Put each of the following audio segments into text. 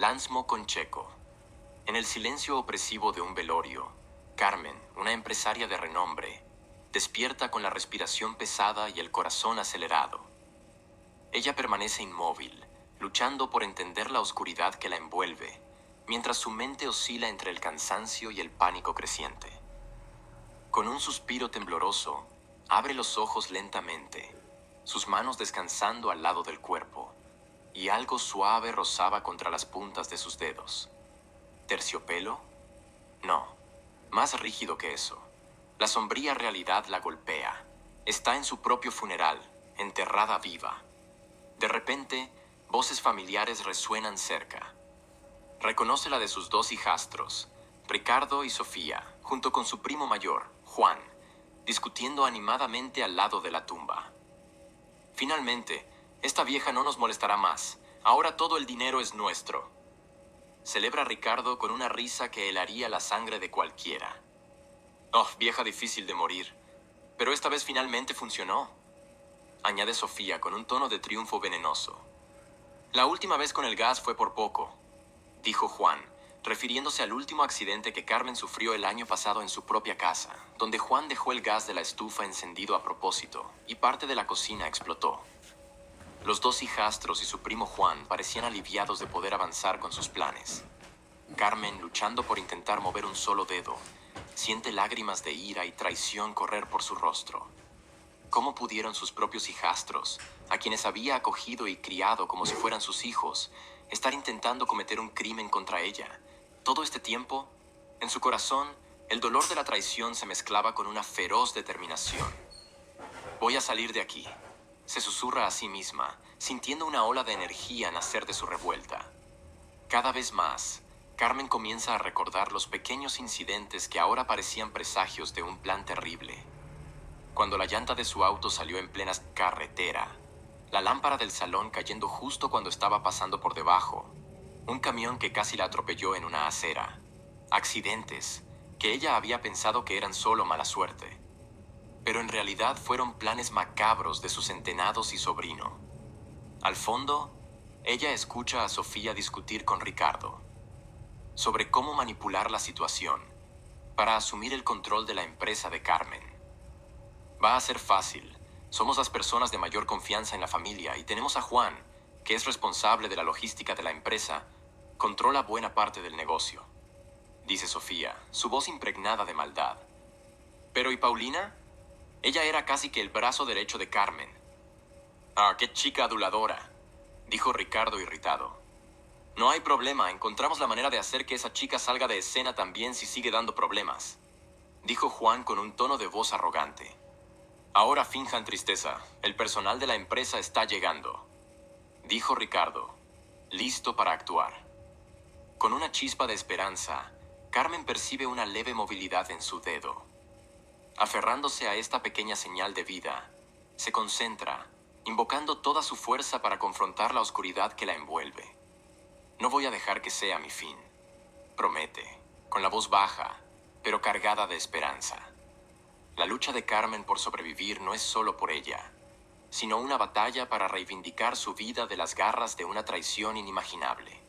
Lansmo Concheco. En el silencio opresivo de un velorio, Carmen, una empresaria de renombre, despierta con la respiración pesada y el corazón acelerado. Ella permanece inmóvil, luchando por entender la oscuridad que la envuelve, mientras su mente oscila entre el cansancio y el pánico creciente. Con un suspiro tembloroso, abre los ojos lentamente, sus manos descansando al lado del cuerpo, y algo suave rozaba contra las puntas de sus dedos. ¿Terciopelo? No, más rígido que eso. La sombría realidad la golpea. Está en su propio funeral, enterrada viva. De repente, voces familiares resuenan cerca. Reconoce la de sus dos hijastros, Ricardo y Sofía, junto con su primo mayor, Juan, discutiendo animadamente al lado de la tumba. Finalmente, esta vieja no nos molestará más. Ahora todo el dinero es nuestro. Celebra Ricardo con una risa que helaría la sangre de cualquiera. Oh, vieja difícil de morir. Pero esta vez finalmente funcionó, añade Sofía con un tono de triunfo venenoso. La última vez con el gas fue por poco, dijo Juan, refiriéndose al último accidente que Carmen sufrió el año pasado en su propia casa, donde Juan dejó el gas de la estufa encendido a propósito y parte de la cocina explotó. Los dos hijastros y su primo Juan parecían aliviados de poder avanzar con sus planes. Carmen, luchando por intentar mover un solo dedo, siente lágrimas de ira y traición correr por su rostro. ¿Cómo pudieron sus propios hijastros, a quienes había acogido y criado como si fueran sus hijos, estar intentando cometer un crimen contra ella? Todo este tiempo, en su corazón, el dolor de la traición se mezclaba con una feroz determinación. Voy a salir de aquí, se susurra a sí misma, sintiendo una ola de energía nacer de su revuelta. Cada vez más, Carmen comienza a recordar los pequeños incidentes que ahora parecían presagios de un plan terrible. Cuando la llanta de su auto salió en plena carretera, la lámpara del salón cayendo justo cuando estaba pasando por debajo, un camión que casi la atropelló en una acera, accidentes que ella había pensado que eran solo mala suerte, pero en realidad fueron planes macabros de sus entenados y sobrino. Al fondo, ella escucha a Sofía discutir con Ricardo sobre cómo manipular la situación para asumir el control de la empresa de Carmen. Va a ser fácil. Somos las personas de mayor confianza en la familia y tenemos a Juan, que es responsable de la logística de la empresa, controla buena parte del negocio, dice Sofía, su voz impregnada de maldad. Pero ¿y Paulina? Ella era casi que el brazo derecho de Carmen. Ah, qué chica aduladora, dijo Ricardo irritado. No hay problema, encontramos la manera de hacer que esa chica salga de escena también si sigue dando problemas, dijo Juan con un tono de voz arrogante. Ahora finjan tristeza, el personal de la empresa está llegando, dijo Ricardo, listo para actuar. Con una chispa de esperanza, Carmen percibe una leve movilidad en su dedo. Aferrándose a esta pequeña señal de vida, se concentra, invocando toda su fuerza para confrontar la oscuridad que la envuelve. No voy a dejar que sea mi fin, promete, con la voz baja, pero cargada de esperanza. La lucha de Carmen por sobrevivir no es solo por ella, sino una batalla para reivindicar su vida de las garras de una traición inimaginable.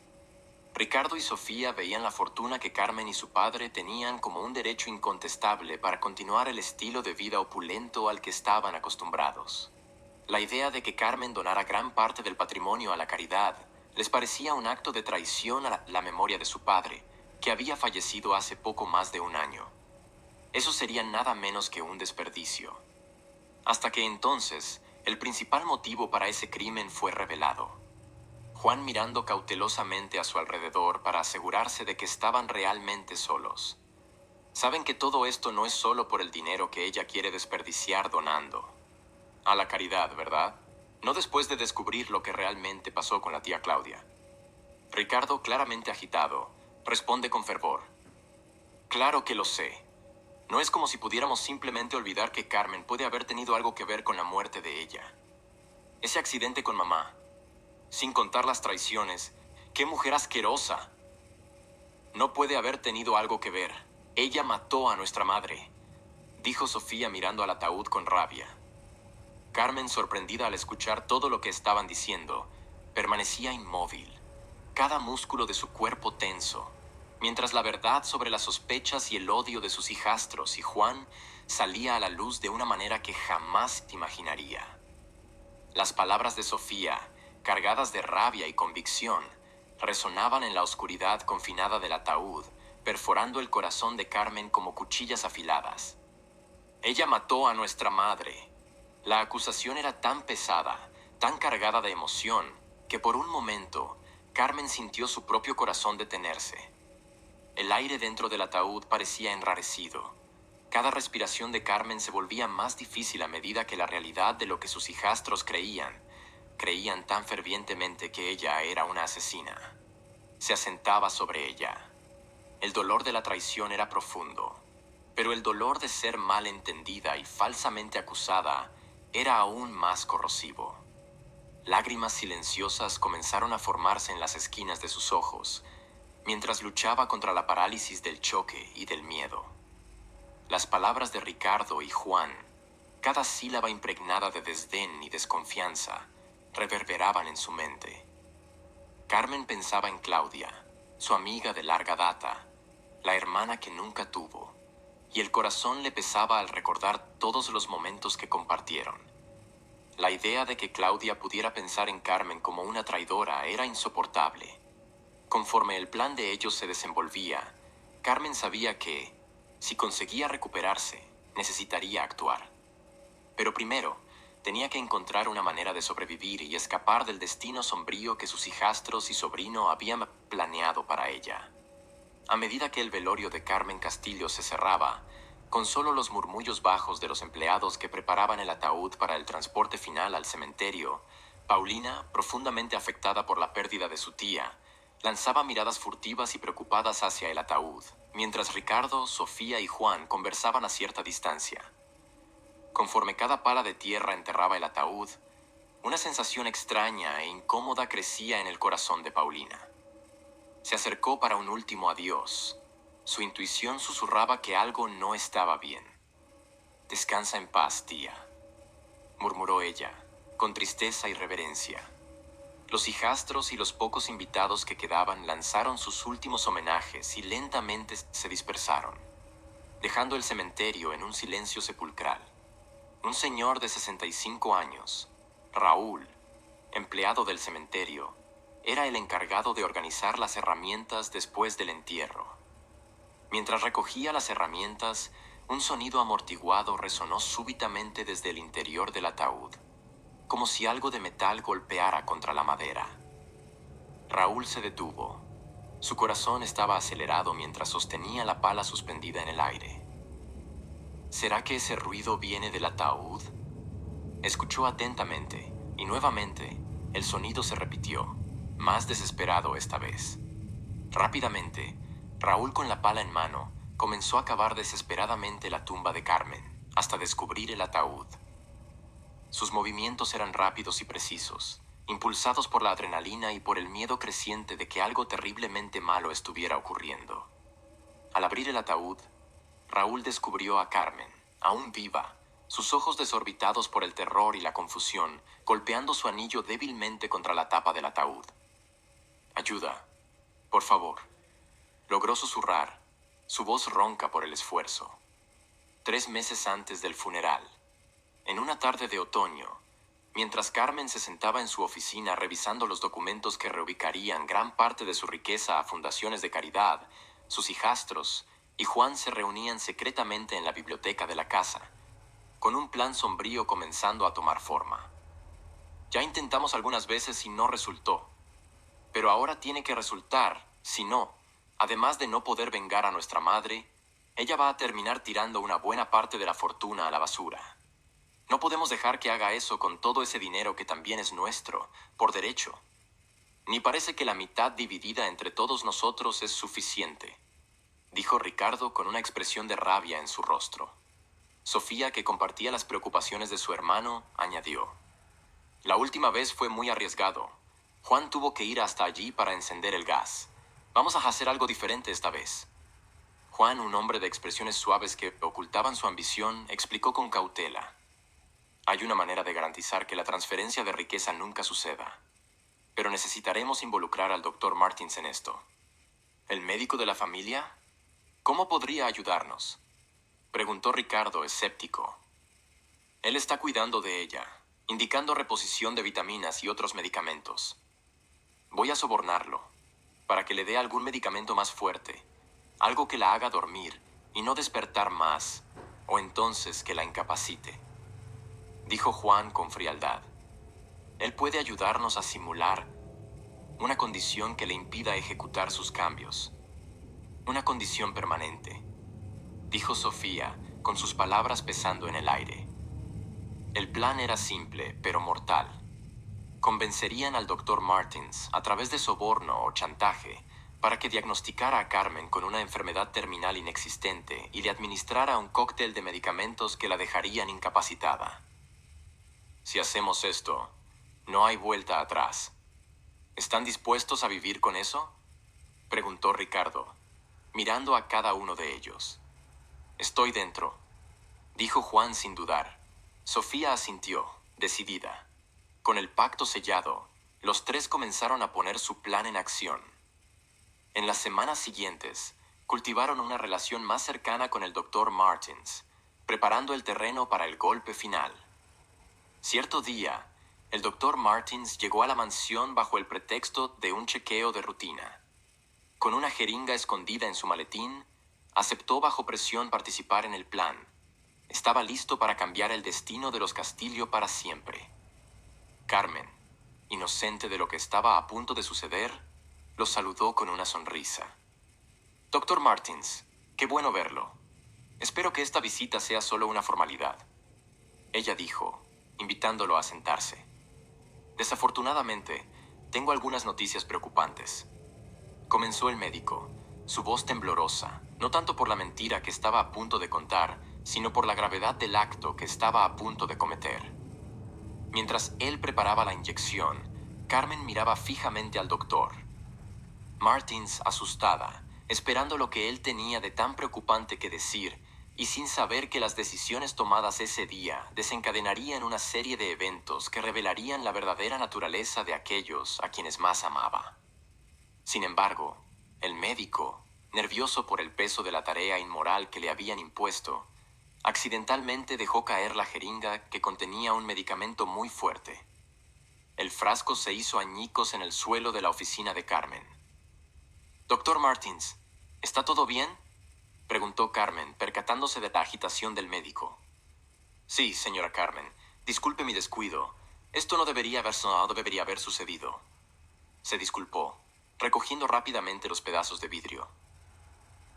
Ricardo y Sofía veían la fortuna que Carmen y su padre tenían como un derecho incontestable para continuar el estilo de vida opulento al que estaban acostumbrados. La idea de que Carmen donara gran parte del patrimonio a la caridad les parecía un acto de traición a la memoria de su padre, que había fallecido hace poco más de un año. Eso sería nada menos que un desperdicio. Hasta que entonces, el principal motivo para ese crimen fue revelado. Juan mirando cautelosamente a su alrededor para asegurarse de que estaban realmente solos. Saben que todo esto no es solo por el dinero que ella quiere desperdiciar donando a la caridad, ¿verdad? No después de descubrir lo que realmente pasó con la tía Claudia. Ricardo, claramente agitado, responde con fervor. Claro que lo sé. No es como si pudiéramos simplemente olvidar que Carmen puede haber tenido algo que ver con la muerte de ella. Ese accidente con mamá, sin contar las traiciones, ¡qué mujer asquerosa! No puede haber tenido algo que ver. Ella mató a nuestra madre, dijo Sofía mirando al ataúd con rabia. Carmen, sorprendida al escuchar todo lo que estaban diciendo, permanecía inmóvil, cada músculo de su cuerpo tenso, mientras la verdad sobre las sospechas y el odio de sus hijastros y Juan salía a la luz de una manera que jamás imaginaría. Las palabras de Sofía, cargadas de rabia y convicción, resonaban en la oscuridad confinada del ataúd, perforando el corazón de Carmen como cuchillas afiladas. Ella mató a nuestra madre. La acusación era tan pesada, tan cargada de emoción, que por un momento Carmen sintió su propio corazón detenerse. El aire dentro del ataúd parecía enrarecido. Cada respiración de Carmen se volvía más difícil a medida que la realidad de lo que sus hijastros creían tan fervientemente que ella era una asesina, se asentaba sobre ella. El dolor de la traición era profundo, pero el dolor de ser mal entendida y falsamente acusada era aún más corrosivo. Lágrimas silenciosas comenzaron a formarse en las esquinas de sus ojos, mientras luchaba contra la parálisis del choque y del miedo. Las palabras de Ricardo y Juan, cada sílaba impregnada de desdén y desconfianza, reverberaban en su mente. Carmen pensaba en Claudia, su amiga de larga data, la hermana que nunca tuvo, y el corazón le pesaba al recordar todos los momentos que compartieron. La idea de que Claudia pudiera pensar en Carmen como una traidora era insoportable. Conforme el plan de ellos se desenvolvía, Carmen sabía que, si conseguía recuperarse, necesitaría actuar. Pero primero, tenía que encontrar una manera de sobrevivir y escapar del destino sombrío que sus hijastros y sobrino habían planeado para ella. A medida que el velorio de Carmen Castillo se cerraba, con solo los murmullos bajos de los empleados que preparaban el ataúd para el transporte final al cementerio, Paulina, profundamente afectada por la pérdida de su tía, lanzaba miradas furtivas y preocupadas hacia el ataúd, mientras Ricardo, Sofía y Juan conversaban a cierta distancia. Conforme cada pala de tierra enterraba el ataúd, una sensación extraña e incómoda crecía en el corazón de Paulina. Se acercó para un último adiós. Su intuición susurraba que algo no estaba bien. «Descansa en paz, tía», murmuró ella, con tristeza y reverencia. Los hijastros y los pocos invitados que quedaban lanzaron sus últimos homenajes y lentamente se dispersaron, dejando el cementerio en un silencio sepulcral. Un señor de 65 años, Raúl, empleado del cementerio, era el encargado de organizar las herramientas después del entierro. Mientras recogía las herramientas, un sonido amortiguado resonó súbitamente desde el interior del ataúd, como si algo de metal golpeara contra la madera. Raúl se detuvo. Su corazón estaba acelerado mientras sostenía la pala suspendida en el aire. ¿Será que ese ruido viene del ataúd? Escuchó atentamente, y nuevamente el sonido se repitió, más desesperado esta vez. Rápidamente, Raúl, con la pala en mano, comenzó a cavar desesperadamente la tumba de Carmen, hasta descubrir el ataúd. Sus movimientos eran rápidos y precisos, impulsados por la adrenalina y por el miedo creciente de que algo terriblemente malo estuviera ocurriendo. Al abrir el ataúd, Raúl descubrió a Carmen, aún viva, sus ojos desorbitados por el terror y la confusión, golpeando su anillo débilmente contra la tapa del ataúd. «Ayuda, por favor», logró susurrar, su voz ronca por el esfuerzo. 3 meses antes del funeral, en una tarde de otoño, mientras Carmen se sentaba en su oficina revisando los documentos que reubicarían gran parte de su riqueza a fundaciones de caridad, sus hijastros y Juan se reunían secretamente en la biblioteca de la casa, con un plan sombrío comenzando a tomar forma. «Ya intentamos algunas veces y no resultó, pero ahora tiene que resultar, si no, además de no poder vengar a nuestra madre, ella va a terminar tirando una buena parte de la fortuna a la basura. No podemos dejar que haga eso con todo ese dinero que también es nuestro, por derecho. Ni parece que la mitad dividida entre todos nosotros es suficiente», dijo Ricardo con una expresión de rabia en su rostro. Sofía, que compartía las preocupaciones de su hermano, añadió: «La última vez fue muy arriesgado. Juan tuvo que ir hasta allí para encender el gas. Vamos a hacer algo diferente esta vez». Juan, un hombre de expresiones suaves que ocultaban su ambición, explicó con cautela: «Hay una manera de garantizar que la transferencia de riqueza nunca suceda. pero necesitaremos involucrar al doctor Martins en esto. ¿El médico de la familia? ¿Cómo podría ayudarnos?, preguntó Ricardo, escéptico. Él está cuidando de ella, indicando reposición de vitaminas y otros medicamentos. Voy a sobornarlo, para que le dé algún medicamento más fuerte, algo que la haga dormir y no despertar más, o entonces que la incapacite, dijo Juan con frialdad. Él puede ayudarnos a simular una condición que le impida ejecutar sus cambios, una condición permanente, dijo Sofía, con sus palabras pesando en el aire. El plan era simple, pero mortal. Convencerían al doctor Martins, a través de soborno o chantaje, para que diagnosticara a Carmen con una enfermedad terminal inexistente y le administrara un cóctel de medicamentos que la dejarían incapacitada. Si hacemos esto, no hay vuelta atrás. ¿Están dispuestos a vivir con eso?, preguntó Ricardo, mirando a cada uno de ellos. Estoy dentro, dijo Juan sin dudar. Sofía asintió, decidida. Con el pacto sellado, los tres comenzaron a poner su plan en acción. En las semanas siguientes, cultivaron una relación más cercana con el doctor Martins, preparando el terreno para el golpe final. Cierto día, el doctor Martins llegó a la mansión bajo el pretexto de un chequeo de rutina. Con una jeringa escondida en su maletín, aceptó bajo presión participar en el plan. Estaba listo para cambiar el destino de los Castillo para siempre. Carmen, inocente de lo que estaba a punto de suceder, lo saludó con una sonrisa. Doctor Martins, qué bueno verlo. Espero que esta visita sea solo una formalidad, ella dijo, invitándolo a sentarse. Desafortunadamente, tengo algunas noticias preocupantes. Comenzó el médico, su voz temblorosa, no tanto por la mentira que estaba a punto de contar, sino por la gravedad del acto que estaba a punto de cometer. Mientras él preparaba la inyección, Carmen miraba fijamente al doctor. Martins, asustada, esperando lo que él tenía de tan preocupante que decir, y sin saber que las decisiones tomadas ese día desencadenarían una serie de eventos que revelarían la verdadera naturaleza de aquellos a quienes más amaba. Sin embargo, el médico, nervioso por el peso de la tarea inmoral que le habían impuesto, accidentalmente dejó caer la jeringa que contenía un medicamento muy fuerte. El frasco se hizo añicos en el suelo de la oficina de Carmen. «Doctor Martins, ¿está todo bien?», preguntó Carmen, percatándose de la agitación del médico. «Sí, señora Carmen. Disculpe mi descuido. Esto no debería haber sucedido», se disculpó, recogiendo rápidamente los pedazos de vidrio.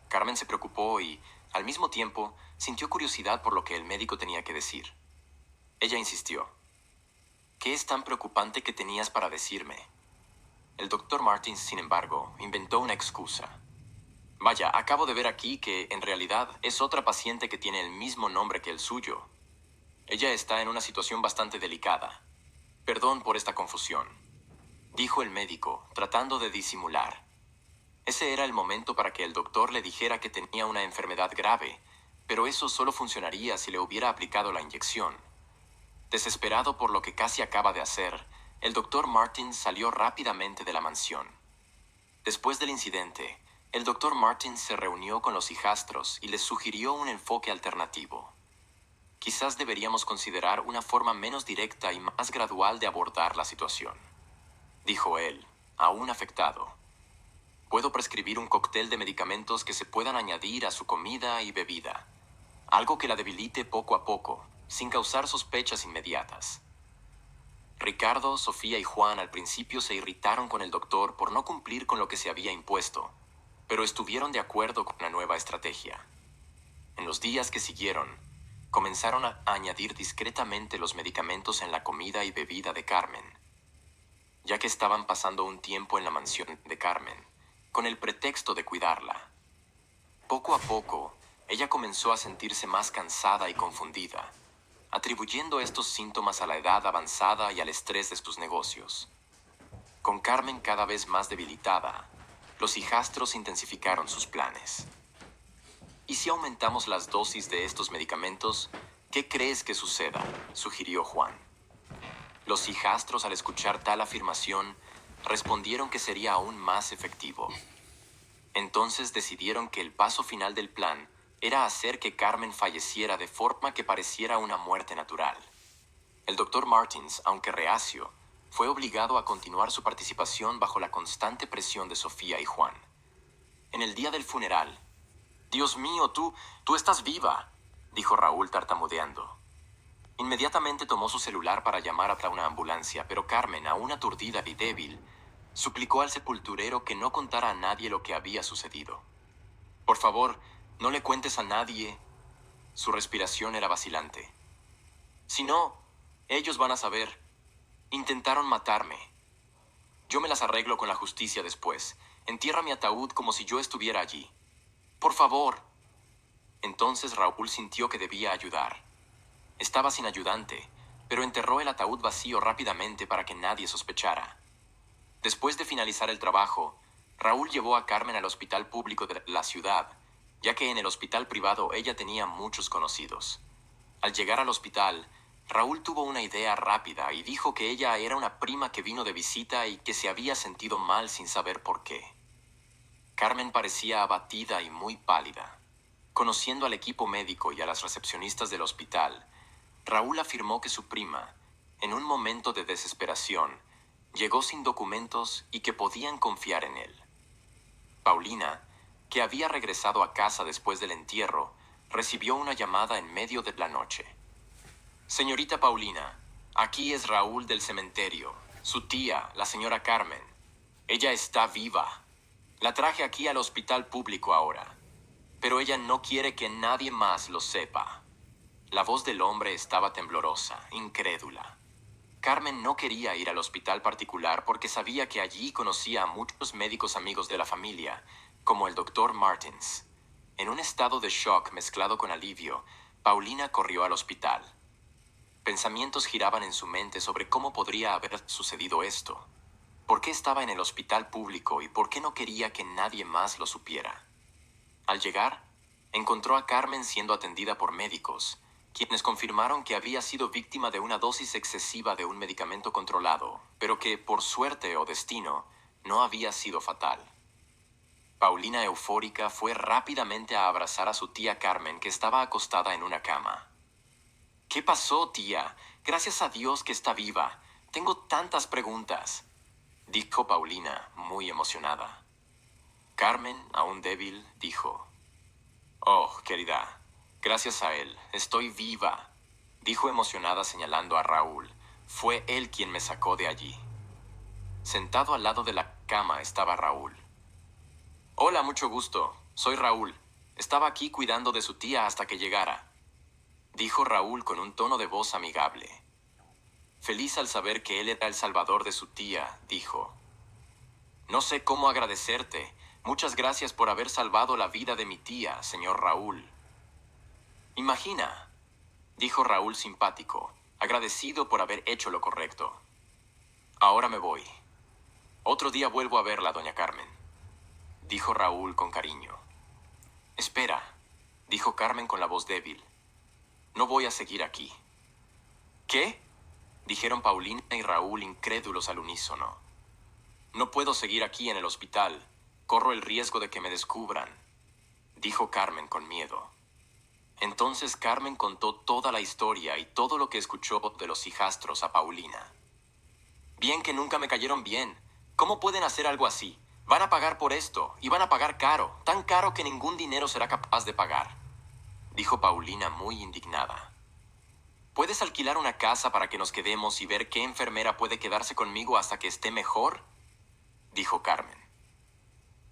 Carmen se preocupó y, al mismo tiempo, sintió curiosidad por lo que el médico tenía que decir. Ella insistió. «¿Qué es tan preocupante que tenías para decirme?». El doctor Martins, sin embargo, inventó una excusa. «Vaya, acabo de ver aquí que, en realidad, es otra paciente que tiene el mismo nombre que el suyo. Ella está en una situación bastante delicada. Perdón por esta confusión», dijo el médico, tratando de disimular. Ese era el momento para que el doctor le dijera que tenía una enfermedad grave, pero eso solo funcionaría si le hubiera aplicado la inyección. Desesperado por lo que casi acaba de hacer, el doctor Martins salió rápidamente de la mansión. Después del incidente, el doctor Martins se reunió con los hijastros y les sugirió un enfoque alternativo. «Quizás deberíamos considerar una forma menos directa y más gradual de abordar la situación», dijo él, aún afectado. «Puedo prescribir un cóctel de medicamentos que se puedan añadir a su comida y bebida, algo que la debilite poco a poco, sin causar sospechas inmediatas». Ricardo, Sofía y Juan al principio se irritaron con el doctor por no cumplir con lo que se había impuesto, pero estuvieron de acuerdo con la nueva estrategia. En los días que siguieron, comenzaron a añadir discretamente los medicamentos en la comida y bebida de Carmen, ya que estaban pasando un tiempo en la mansión de Carmen, con el pretexto de cuidarla. Poco a poco, ella comenzó a sentirse más cansada y confundida, atribuyendo estos síntomas a la edad avanzada y al estrés de sus negocios. Con Carmen cada vez más debilitada, los hijastros intensificaron sus planes. «¿Y si aumentamos las dosis de estos medicamentos? ¿Qué crees que suceda?», sugirió Juan. Los hijastros, al escuchar tal afirmación, respondieron que sería aún más efectivo. Entonces decidieron que el paso final del plan era hacer que Carmen falleciera de forma que pareciera una muerte natural. El doctor Martins, aunque reacio, fue obligado a continuar su participación bajo la constante presión de Sofía y Juan. En el día del funeral, «Dios mío, tú estás viva», dijo Raúl tartamudeando. Inmediatamente tomó su celular para llamar a una ambulancia, pero Carmen, aún aturdida y débil, suplicó al sepulturero que no contara a nadie lo que había sucedido. «Por favor, no le cuentes a nadie». Su respiración era vacilante. «Si no, ellos van a saber. Intentaron matarme. Yo me las arreglo con la justicia después. Entierra mi ataúd como si yo estuviera allí. Por favor». Entonces Raúl sintió que debía ayudar. Estaba sin ayudante, pero enterró el ataúd vacío rápidamente para que nadie sospechara. Después de finalizar el trabajo, Raúl llevó a Carmen al hospital público de la ciudad, ya que en el hospital privado ella tenía muchos conocidos. Al llegar al hospital, Raúl tuvo una idea rápida y dijo que ella era una prima que vino de visita y que se había sentido mal sin saber por qué. Carmen parecía abatida y muy pálida. Conociendo al equipo médico y a las recepcionistas del hospital, Raúl afirmó que su prima, en un momento de desesperación, llegó sin documentos y que podían confiar en él. Paulina, que había regresado a casa después del entierro, recibió una llamada en medio de la noche. «Señorita Paulina, aquí es Raúl del cementerio, su tía, la señora Carmen. Ella está viva. La traje aquí al hospital público ahora, pero ella no quiere que nadie más lo sepa». La voz del hombre estaba temblorosa, incrédula. Carmen no quería ir al hospital particular porque sabía que allí conocía a muchos médicos amigos de la familia, como el doctor Martins. En un estado de shock mezclado con alivio, Paulina corrió al hospital. Pensamientos giraban en su mente sobre cómo podría haber sucedido esto. ¿Por qué estaba en el hospital público y por qué no quería que nadie más lo supiera? Al llegar, encontró a Carmen siendo atendida por médicos, quienes confirmaron que había sido víctima de una dosis excesiva de un medicamento controlado, pero que, por suerte o destino, no había sido fatal. Paulina, eufórica, fue rápidamente a abrazar a su tía Carmen, que estaba acostada en una cama. «¿Qué pasó, tía? Gracias a Dios que está viva. Tengo tantas preguntas», dijo Paulina, muy emocionada. Carmen, aún débil, dijo: «Oh, querida, gracias a él, estoy viva», dijo emocionada señalando a Raúl. «Fue él quien me sacó de allí». Sentado al lado de la cama estaba Raúl. «Hola, mucho gusto. Soy Raúl. Estaba aquí cuidando de su tía hasta que llegara», dijo Raúl con un tono de voz amigable. Feliz al saber que él era el salvador de su tía, dijo: «No sé cómo agradecerte. Muchas gracias por haber salvado la vida de mi tía, señor Raúl». «Imagina», dijo Raúl simpático, agradecido por haber hecho lo correcto. «Ahora me voy. Otro día vuelvo a verla, doña Carmen», dijo Raúl con cariño. «Espera», dijo Carmen con la voz débil. «No voy a seguir aquí». «¿Qué?», dijeron Paulina y Raúl incrédulos al unísono. «No puedo seguir aquí en el hospital. Corro el riesgo de que me descubran», dijo Carmen con miedo. Entonces Carmen contó toda la historia y todo lo que escuchó de los hijastros a Paulina. «Bien que nunca me cayeron bien. ¿Cómo pueden hacer algo así? Van a pagar por esto, y van a pagar caro, tan caro que ningún dinero será capaz de pagar», dijo Paulina muy indignada. «¿Puedes alquilar una casa para que nos quedemos y ver qué enfermera puede quedarse conmigo hasta que esté mejor?», dijo Carmen.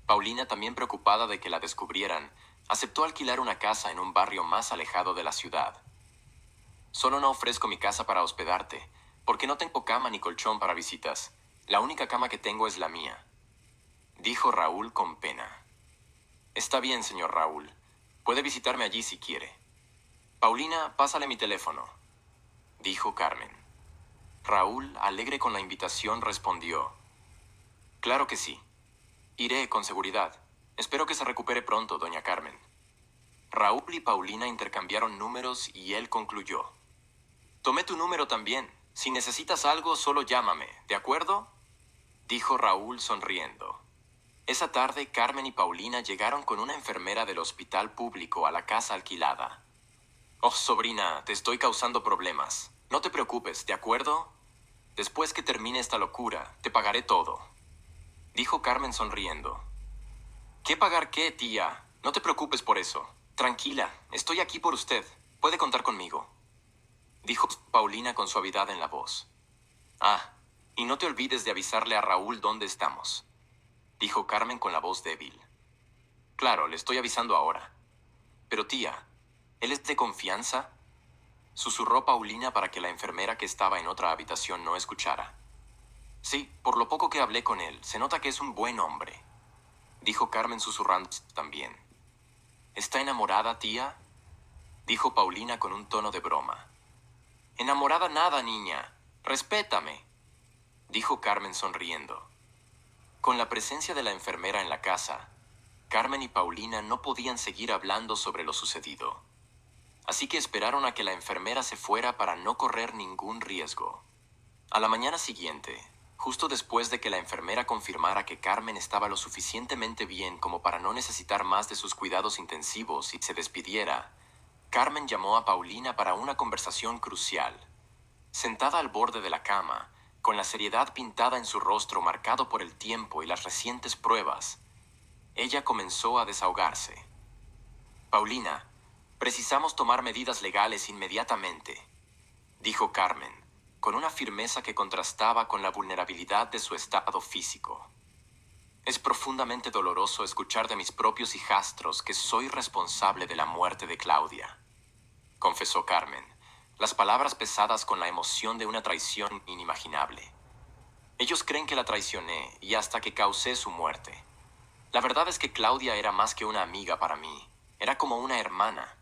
Paulina, también preocupada de que la descubrieran, aceptó alquilar una casa en un barrio más alejado de la ciudad. «Solo no ofrezco mi casa para hospedarte, porque no tengo cama ni colchón para visitas. La única cama que tengo es la mía», dijo Raúl con pena. «Está bien, señor Raúl. Puede visitarme allí si quiere». «Paulina, pásale mi teléfono», dijo Carmen. Raúl, alegre con la invitación, respondió: «Claro que sí. Iré con seguridad. Espero que se recupere pronto, doña Carmen». Raúl y Paulina intercambiaron números y él concluyó: «Tomé tu número también. Si necesitas algo, solo llámame, ¿de acuerdo?». dijo Raúl sonriendo. Esa tarde, Carmen y Paulina llegaron con una enfermera del hospital público a la casa alquilada. Oh, sobrina, te estoy causando problemas. No te preocupes, ¿de acuerdo? Después que termine esta locura, te pagaré todo, dijo Carmen sonriendo. ¿Qué pagar qué, tía? No te preocupes por eso. Tranquila, estoy aquí por usted. Puede contar conmigo, dijo Paulina con suavidad en la voz. Ah, y no te olvides de avisarle a Raúl dónde estamos, dijo Carmen con la voz débil. Claro, le estoy avisando ahora. Pero tía, ¿él es de confianza? Susurró Paulina para que la enfermera que estaba en otra habitación no escuchara. Sí, por lo poco que hablé con él, se nota que es un buen hombre, dijo Carmen susurrando también. ¿Está enamorada, tía? Dijo Paulina con un tono de broma. Enamorada nada, niña. Respétame, dijo Carmen sonriendo. Con la presencia de la enfermera en la casa, Carmen y Paulina no podían seguir hablando sobre lo sucedido. Así que esperaron a que la enfermera se fuera para no correr ningún riesgo. A la mañana siguiente, justo después de que la enfermera confirmara que Carmen estaba lo suficientemente bien como para no necesitar más de sus cuidados intensivos y se despidiera, Carmen llamó a Paulina para una conversación crucial. Sentada al borde de la cama, con la seriedad pintada en su rostro marcado por el tiempo y las recientes pruebas, ella comenzó a desahogarse. Paulina, precisamos tomar medidas legales inmediatamente, dijo Carmen, con una firmeza que contrastaba con la vulnerabilidad de su estado físico. Es profundamente doloroso escuchar de mis propios hijastros que soy responsable de la muerte de Claudia, confesó Carmen, las palabras pesadas con la emoción de una traición inimaginable. Ellos creen que la traicioné y hasta que causé su muerte. La verdad es que Claudia era más que una amiga para mí, era como una hermana.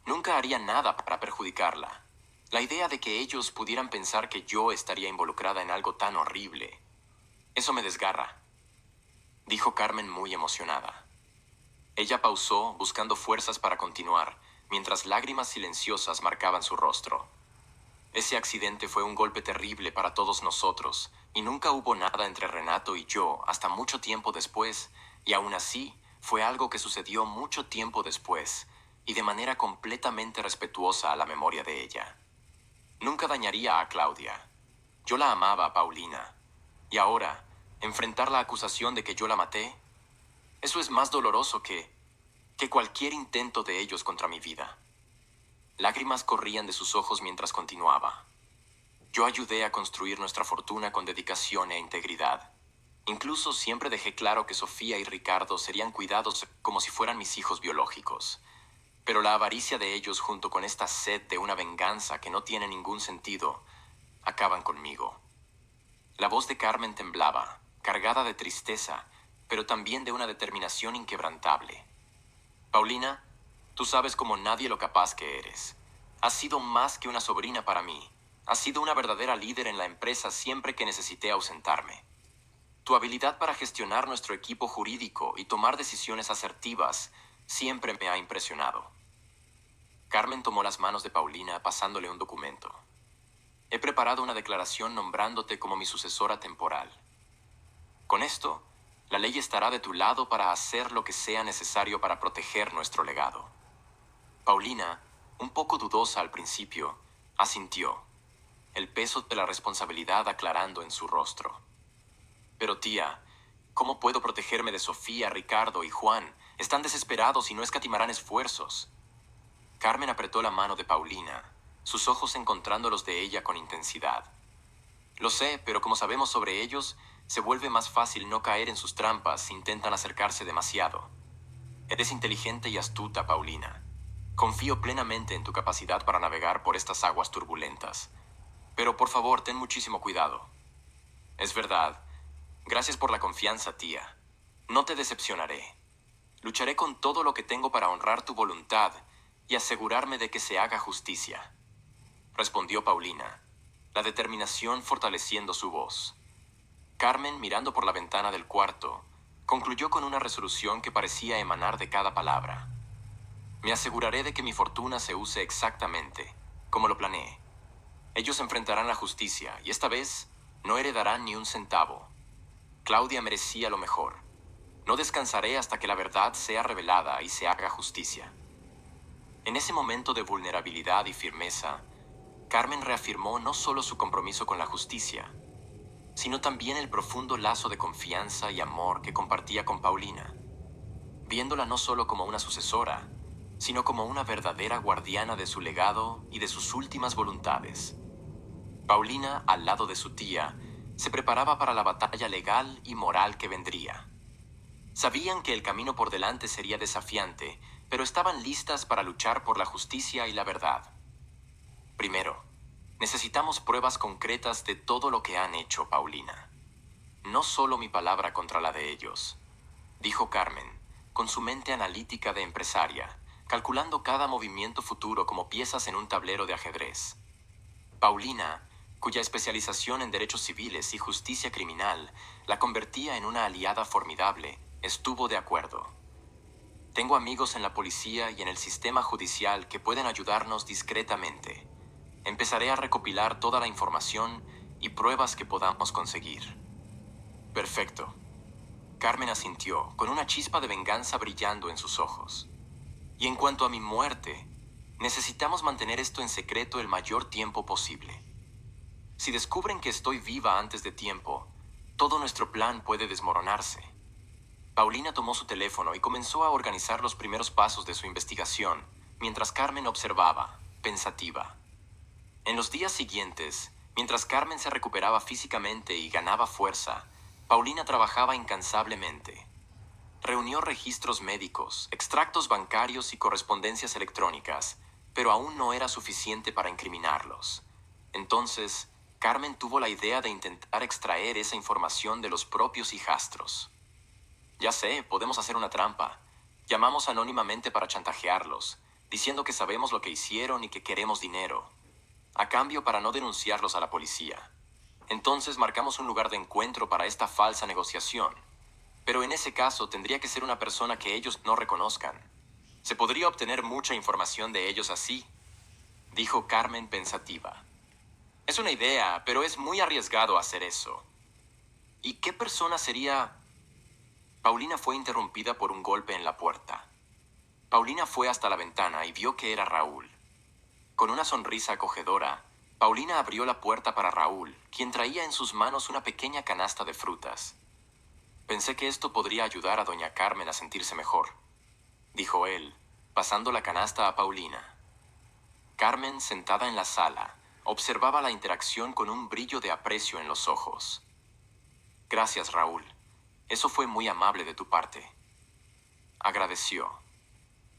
Nunca haría nada para perjudicarla. La idea de que ellos pudieran pensar que yo estaría involucrada en algo tan horrible, eso me desgarra, dijo Carmen muy emocionada. Ella pausó, buscando fuerzas para continuar, mientras lágrimas silenciosas marcaban su rostro. Ese accidente fue un golpe terrible para todos nosotros, y nunca hubo nada entre Renato y yo hasta mucho tiempo después, y aún así fue algo que sucedió mucho tiempo después, y de manera completamente respetuosa a la memoria de ella. Nunca dañaría a Claudia. Yo la amaba a Paulina. Y ahora, enfrentar la acusación de que yo la maté, eso es más doloroso que cualquier intento de ellos contra mi vida. Lágrimas corrían de sus ojos mientras continuaba. Yo ayudé a construir nuestra fortuna con dedicación e integridad. Incluso siempre dejé claro que Sofía y Ricardo serían cuidados como si fueran mis hijos biológicos. Pero la avaricia de ellos junto con esta sed de una venganza que no tiene ningún sentido, acaban conmigo. La voz de Carmen temblaba, cargada de tristeza, pero también de una determinación inquebrantable. Paulina, tú sabes como nadie lo capaz que eres. Has sido más que una sobrina para mí. Has sido una verdadera líder en la empresa siempre que necesité ausentarme. Tu habilidad para gestionar nuestro equipo jurídico y tomar decisiones asertivas siempre me ha impresionado. Carmen tomó las manos de Paulina pasándole un documento. He preparado una declaración nombrándote como mi sucesora temporal. Con esto, la ley estará de tu lado para hacer lo que sea necesario para proteger nuestro legado. Paulina, un poco dudosa al principio, asintió, el peso de la responsabilidad aclarando en su rostro. Pero tía, ¿cómo puedo protegerme de Sofía, Ricardo y Juan? Están desesperados y no escatimarán esfuerzos. Carmen apretó la mano de Paulina, sus ojos encontrando los de ella con intensidad. Lo sé, pero como sabemos sobre ellos, se vuelve más fácil no caer en sus trampas si intentan acercarse demasiado. Eres inteligente y astuta, Paulina. Confío plenamente en tu capacidad para navegar por estas aguas turbulentas. Pero por favor, ten muchísimo cuidado. Es verdad. Gracias por la confianza, tía. No te decepcionaré. Lucharé con todo lo que tengo para honrar tu voluntad y asegurarme de que se haga justicia, respondió Paulina, la determinación fortaleciendo su voz. Carmen, mirando por la ventana del cuarto, concluyó con una resolución que parecía emanar de cada palabra. Me aseguraré de que mi fortuna se use exactamente como lo planeé. Ellos enfrentarán la justicia y esta vez no heredarán ni un centavo. Claudia merecía lo mejor. No descansaré hasta que la verdad sea revelada y se haga justicia. En ese momento de vulnerabilidad y firmeza, Carmen reafirmó no solo su compromiso con la justicia, sino también el profundo lazo de confianza y amor que compartía con Paulina, viéndola no solo como una sucesora, sino como una verdadera guardiana de su legado y de sus últimas voluntades. Paulina, al lado de su tía, se preparaba para la batalla legal y moral que vendría. Sabían que el camino por delante sería desafiante, pero estaban listas para luchar por la justicia y la verdad. Primero, necesitamos pruebas concretas de todo lo que han hecho, Paulina. No solo mi palabra contra la de ellos, dijo Carmen, con su mente analítica de empresaria, calculando cada movimiento futuro como piezas en un tablero de ajedrez. Paulina, cuya especialización en derechos civiles y justicia criminal la convertía en una aliada formidable, estuvo de acuerdo. Tengo amigos en la policía y en el sistema judicial que pueden ayudarnos discretamente. Empezaré a recopilar toda la información y pruebas que podamos conseguir. Perfecto. Carmen asintió, con una chispa de venganza brillando en sus ojos. Y en cuanto a mi muerte, necesitamos mantener esto en secreto el mayor tiempo posible. Si descubren que estoy viva antes de tiempo, todo nuestro plan puede desmoronarse. Paulina tomó su teléfono y comenzó a organizar los primeros pasos de su investigación, mientras Carmen observaba, pensativa. En los días siguientes, mientras Carmen se recuperaba físicamente y ganaba fuerza, Paulina trabajaba incansablemente. Reunió registros médicos, extractos bancarios y correspondencias electrónicas, pero aún no era suficiente para incriminarlos. Entonces, Carmen tuvo la idea de intentar extraer esa información de los propios hijastros. Ya sé, podemos hacer una trampa. Llamamos anónimamente para chantajearlos, diciendo que sabemos lo que hicieron y que queremos dinero, a cambio para no denunciarlos a la policía. Entonces marcamos un lugar de encuentro para esta falsa negociación. Pero en ese caso tendría que ser una persona que ellos no reconozcan. Se podría obtener mucha información de ellos así, dijo Carmen pensativa. Es una idea, pero es muy arriesgado hacer eso. ¿Y qué persona sería? Paulina fue interrumpida por un golpe en la puerta. Paulina fue hasta la ventana y vio que era Raúl. Con una sonrisa acogedora, Paulina abrió la puerta para Raúl, quien traía en sus manos una pequeña canasta de frutas. Pensé que esto podría ayudar a doña Carmen a sentirse mejor, dijo él, pasando la canasta a Paulina. Carmen, sentada en la sala, observaba la interacción con un brillo de aprecio en los ojos. Gracias, Raúl. Eso fue muy amable de tu parte. Agradeció.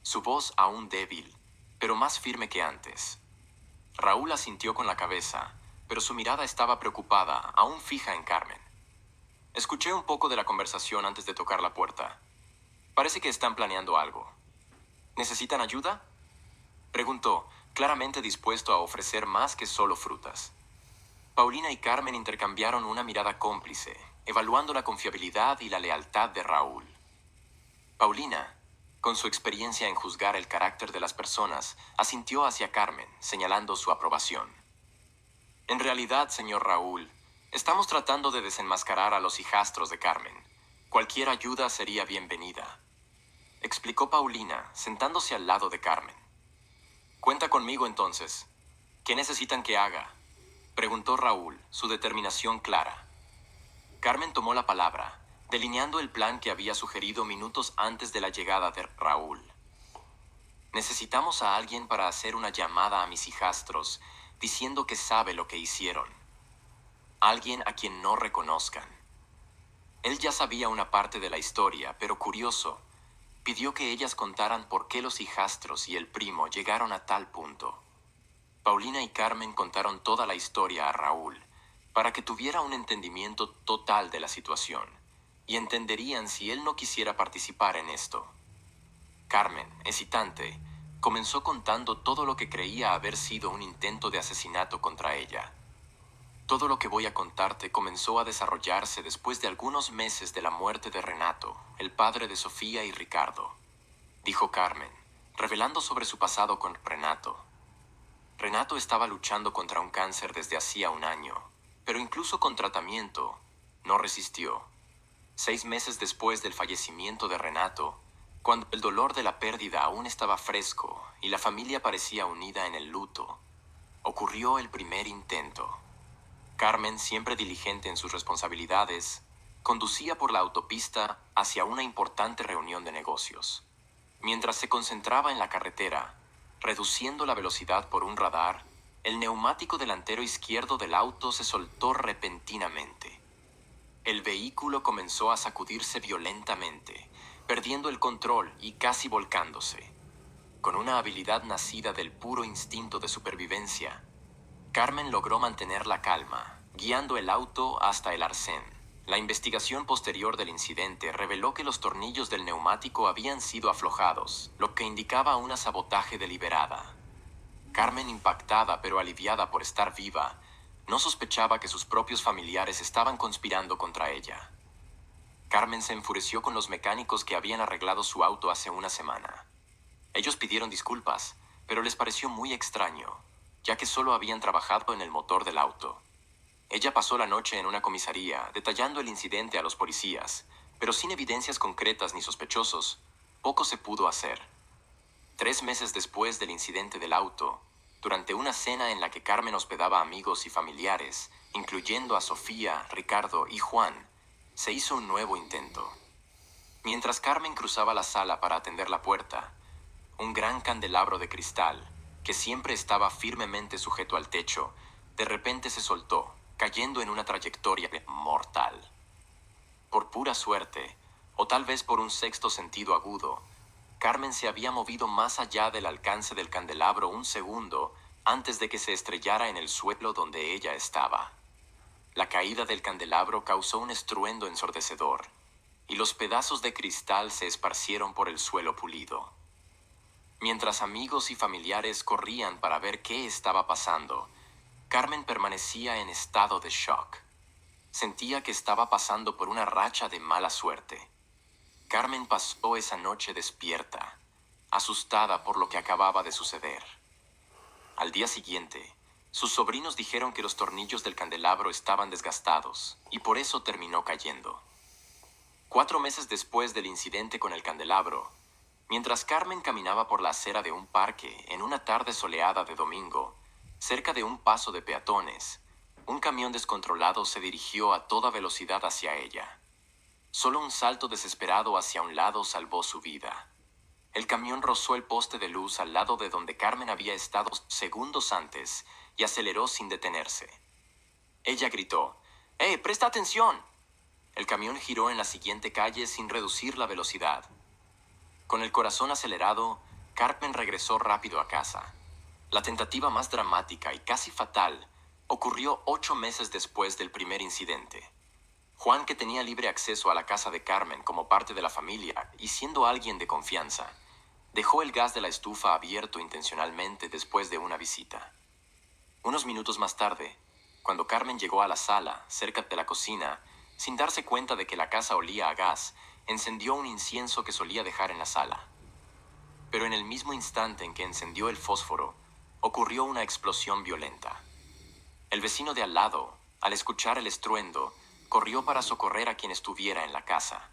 Su voz aún débil, pero más firme que antes. Raúl asintió con la cabeza, pero su mirada estaba preocupada, aún fija en Carmen. Escuché un poco de la conversación antes de tocar la puerta. Parece que están planeando algo. ¿Necesitan ayuda? Preguntó, claramente dispuesto a ofrecer más que solo frutas. Paulina y Carmen intercambiaron una mirada cómplice, evaluando la confiabilidad y la lealtad de Raúl. Paulina, con su experiencia en juzgar el carácter de las personas, asintió hacia Carmen, señalando su aprobación. En realidad, señor Raúl, estamos tratando de desenmascarar a los hijastros de Carmen. Cualquier ayuda sería bienvenida, explicó Paulina, sentándose al lado de Carmen. Cuenta conmigo entonces. ¿Qué necesitan que haga? Preguntó Raúl, su determinación clara. Carmen tomó la palabra, delineando el plan que había sugerido minutos antes de la llegada de Raúl. Necesitamos a alguien para hacer una llamada a mis hijastros, diciendo que sabe lo que hicieron. Alguien a quien no reconozcan. Él ya sabía una parte de la historia, pero curioso, pidió que ellas contaran por qué los hijastros y el primo llegaron a tal punto. Paulina y Carmen contaron toda la historia a Raúl, para que tuviera un entendimiento total de la situación, y entenderían si él no quisiera participar en esto. Carmen, hesitante, comenzó contando todo lo que creía haber sido un intento de asesinato contra ella. Todo lo que voy a contarte comenzó a desarrollarse después de algunos meses de la muerte de Renato, el padre de Sofía y Ricardo, dijo Carmen, revelando sobre su pasado con Renato. Renato estaba luchando contra un cáncer desde hacía un año, pero incluso con tratamiento, no resistió. 6 meses después del fallecimiento de Renato, cuando el dolor de la pérdida aún estaba fresco y la familia parecía unida en el luto, ocurrió el primer intento. Carmen, siempre diligente en sus responsabilidades, conducía por la autopista hacia una importante reunión de negocios. Mientras se concentraba en la carretera, reduciendo la velocidad por un radar, el neumático delantero izquierdo del auto se soltó repentinamente. El vehículo comenzó a sacudirse violentamente, perdiendo el control y casi volcándose. Con una habilidad nacida del puro instinto de supervivencia, Carmen logró mantener la calma, guiando el auto hasta el arcén. La investigación posterior del incidente reveló que los tornillos del neumático habían sido aflojados, lo que indicaba un sabotaje deliberada. Carmen, impactada pero aliviada por estar viva, no sospechaba que sus propios familiares estaban conspirando contra ella. Carmen se enfureció con los mecánicos que habían arreglado su auto hace una semana. Ellos pidieron disculpas, pero les pareció muy extraño, ya que solo habían trabajado en el motor del auto. Ella pasó la noche en una comisaría, detallando el incidente a los policías, pero sin evidencias concretas ni sospechosos, poco se pudo hacer. 3 meses después del incidente del auto, durante una cena en la que Carmen hospedaba a amigos y familiares, incluyendo a Sofía, Ricardo y Juan, se hizo un nuevo intento. Mientras Carmen cruzaba la sala para atender la puerta, un gran candelabro de cristal, que siempre estaba firmemente sujeto al techo, de repente se soltó, cayendo en una trayectoria mortal. Por pura suerte, o tal vez por un sexto sentido agudo, Carmen se había movido más allá del alcance del candelabro un segundo antes de que se estrellara en el suelo donde ella estaba. La caída del candelabro causó un estruendo ensordecedor, y los pedazos de cristal se esparcieron por el suelo pulido. Mientras amigos y familiares corrían para ver qué estaba pasando, Carmen permanecía en estado de shock. Sentía que estaba pasando por una racha de mala suerte. Carmen pasó esa noche despierta, asustada por lo que acababa de suceder. Al día siguiente, sus sobrinos dijeron que los tornillos del candelabro estaban desgastados y por eso terminó cayendo. 4 meses después del incidente con el candelabro, mientras Carmen caminaba por la acera de un parque en una tarde soleada de domingo, cerca de un paso de peatones, un camión descontrolado se dirigió a toda velocidad hacia ella. Solo un salto desesperado hacia un lado salvó su vida. El camión rozó el poste de luz al lado de donde Carmen había estado segundos antes y aceleró sin detenerse. Ella gritó: ¡Hey, presta atención! El camión giró en la siguiente calle sin reducir la velocidad. Con el corazón acelerado, Carmen regresó rápido a casa. La tentativa más dramática y casi fatal ocurrió 8 meses después del primer incidente. Juan, que tenía libre acceso a la casa de Carmen como parte de la familia y siendo alguien de confianza, dejó el gas de la estufa abierto intencionalmente después de una visita. Unos minutos más tarde, cuando Carmen llegó a la sala, cerca de la cocina, sin darse cuenta de que la casa olía a gas, encendió un incienso que solía dejar en la sala. Pero en el mismo instante en que encendió el fósforo, ocurrió una explosión violenta. El vecino de al lado, al escuchar el estruendo, corrió para socorrer a quien estuviera en la casa.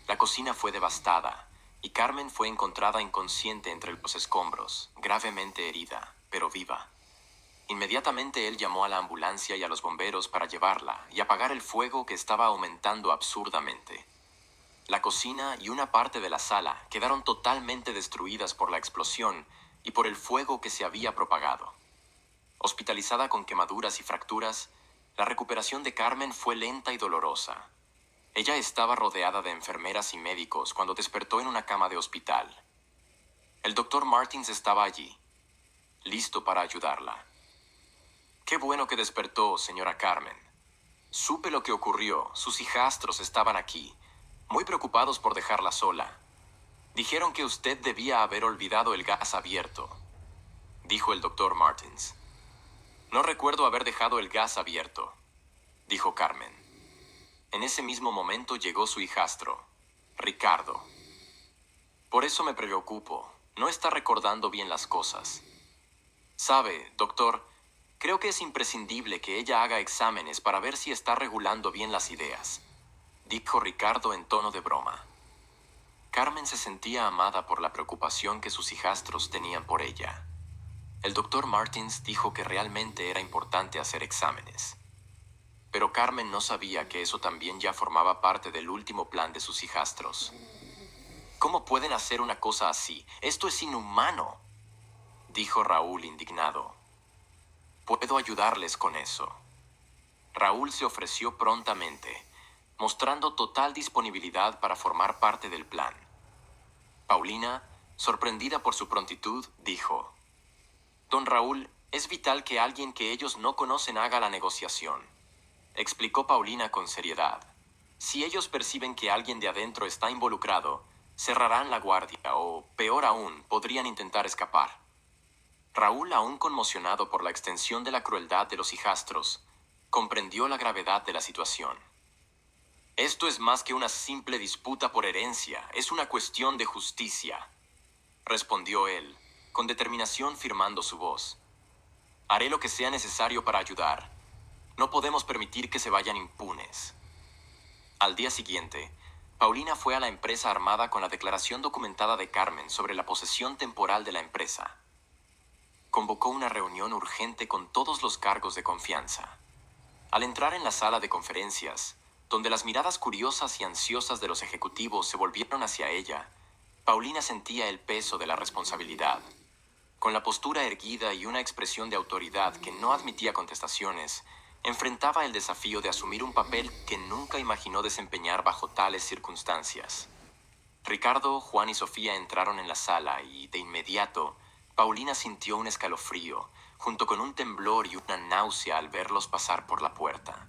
La cocina fue devastada, y Carmen fue encontrada inconsciente entre los escombros, gravemente herida, pero viva. Inmediatamente él llamó a la ambulancia y a los bomberos para llevarla y apagar el fuego que estaba aumentando absurdamente. La cocina y una parte de la sala quedaron totalmente destruidas por la explosión y por el fuego que se había propagado. Hospitalizada con quemaduras y fracturas, la recuperación de Carmen fue lenta y dolorosa. Ella estaba rodeada de enfermeras y médicos cuando despertó en una cama de hospital. El doctor Martins estaba allí, listo para ayudarla. Qué bueno que despertó, señora Carmen. Supe lo que ocurrió. Sus hijastros estaban aquí, muy preocupados por dejarla sola. Dijeron que usted debía haber olvidado el gas abierto, dijo el doctor Martins. No recuerdo haber dejado el gas abierto, dijo Carmen. En ese mismo momento llegó su hijastro, Ricardo. Por eso me preocupo. No está recordando bien las cosas. Sabe, doctor, creo que es imprescindible que ella haga exámenes para ver si está regulando bien las ideas. dijo Ricardo en tono de broma. Carmen se sentía amada por la preocupación que sus hijastros tenían por ella. El doctor Martins dijo que realmente era importante hacer exámenes. Pero Carmen no sabía que eso también ya formaba parte del último plan de sus hijastros. ¿Cómo pueden hacer una cosa así? Esto es inhumano, dijo Raúl indignado. Puedo ayudarles con eso. Raúl se ofreció prontamente, mostrando total disponibilidad para formar parte del plan. Paulina, sorprendida por su prontitud, dijo: Don Raúl, es vital que alguien que ellos no conocen haga la negociación, explicó Paulina con seriedad. Si ellos perciben que alguien de adentro está involucrado, cerrarán la guardia o, peor aún, podrían intentar escapar. Raúl, aún conmocionado por la extensión de la crueldad de los hijastros, comprendió la gravedad de la situación. Esto es más que una simple disputa por herencia, es una cuestión de justicia, respondió él, con determinación firmando su voz. Haré lo que sea necesario para ayudar. No podemos permitir que se vayan impunes. Al día siguiente, Paulina fue a la empresa armada con la declaración documentada de Carmen sobre la posesión temporal de la empresa. Convocó una reunión urgente con todos los cargos de confianza. Al entrar en la sala de conferencias, donde las miradas curiosas y ansiosas de los ejecutivos se volvieron hacia ella, Paulina sentía el peso de la responsabilidad. Con la postura erguida y una expresión de autoridad que no admitía contestaciones, enfrentaba el desafío de asumir un papel que nunca imaginó desempeñar bajo tales circunstancias. Ricardo, Juan y Sofía entraron en la sala y, de inmediato, Paulina sintió un escalofrío, junto con un temblor y una náusea al verlos pasar por la puerta.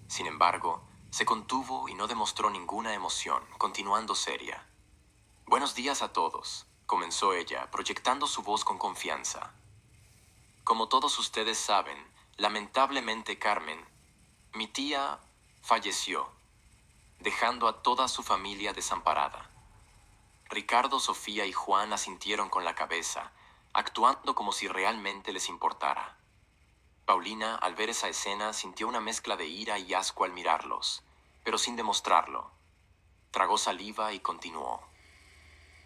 Sin embargo, se contuvo y no demostró ninguna emoción, continuando seria. Buenos días a todos, comenzó ella, proyectando su voz con confianza. Como todos ustedes saben, lamentablemente Carmen, mi tía, falleció, dejando a toda su familia desamparada. Ricardo, Sofía y Juan asintieron con la cabeza, actuando como si realmente les importara. Paulina, al ver esa escena, sintió una mezcla de ira y asco al mirarlos, pero sin demostrarlo. Tragó saliva y continuó.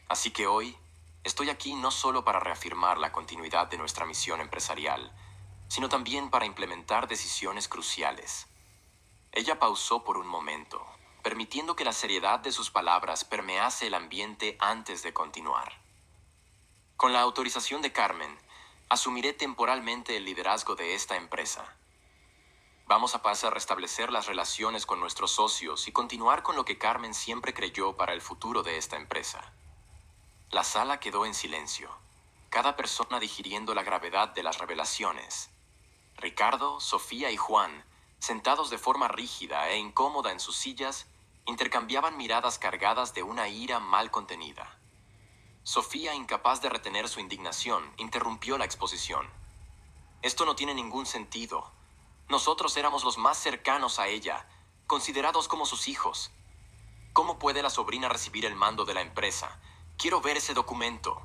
Así que hoy, estoy aquí no solo para reafirmar la continuidad de nuestra misión empresarial, sino también para implementar decisiones cruciales. Ella pausó por un momento, permitiendo que la seriedad de sus palabras permease el ambiente antes de continuar. Con la autorización de Carmen, asumiré temporalmente el liderazgo de esta empresa. Vamos a pasar a restablecer las relaciones con nuestros socios y continuar con lo que Carmen siempre creyó para el futuro de esta empresa. La sala quedó en silencio, cada persona digiriendo la gravedad de las revelaciones. Ricardo, Sofía y Juan, sentados de forma rígida e incómoda en sus sillas, intercambiaban miradas cargadas de una ira mal contenida. Sofía, incapaz de retener su indignación, interrumpió la exposición. Esto no tiene ningún sentido. Nosotros éramos los más cercanos a ella, considerados como sus hijos. ¿Cómo puede la sobrina recibir el mando de la empresa? Quiero ver ese documento.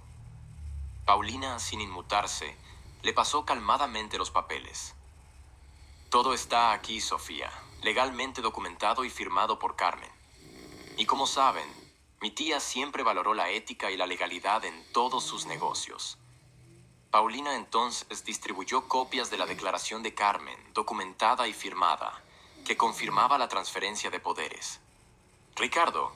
Paulina, sin inmutarse, le pasó calmadamente los papeles. Todo está aquí, Sofía, legalmente documentado y firmado por Carmen. Y como saben, mi tía siempre valoró la ética y la legalidad en todos sus negocios. Paulina entonces distribuyó copias de la declaración de Carmen, documentada y firmada, que confirmaba la transferencia de poderes. Ricardo,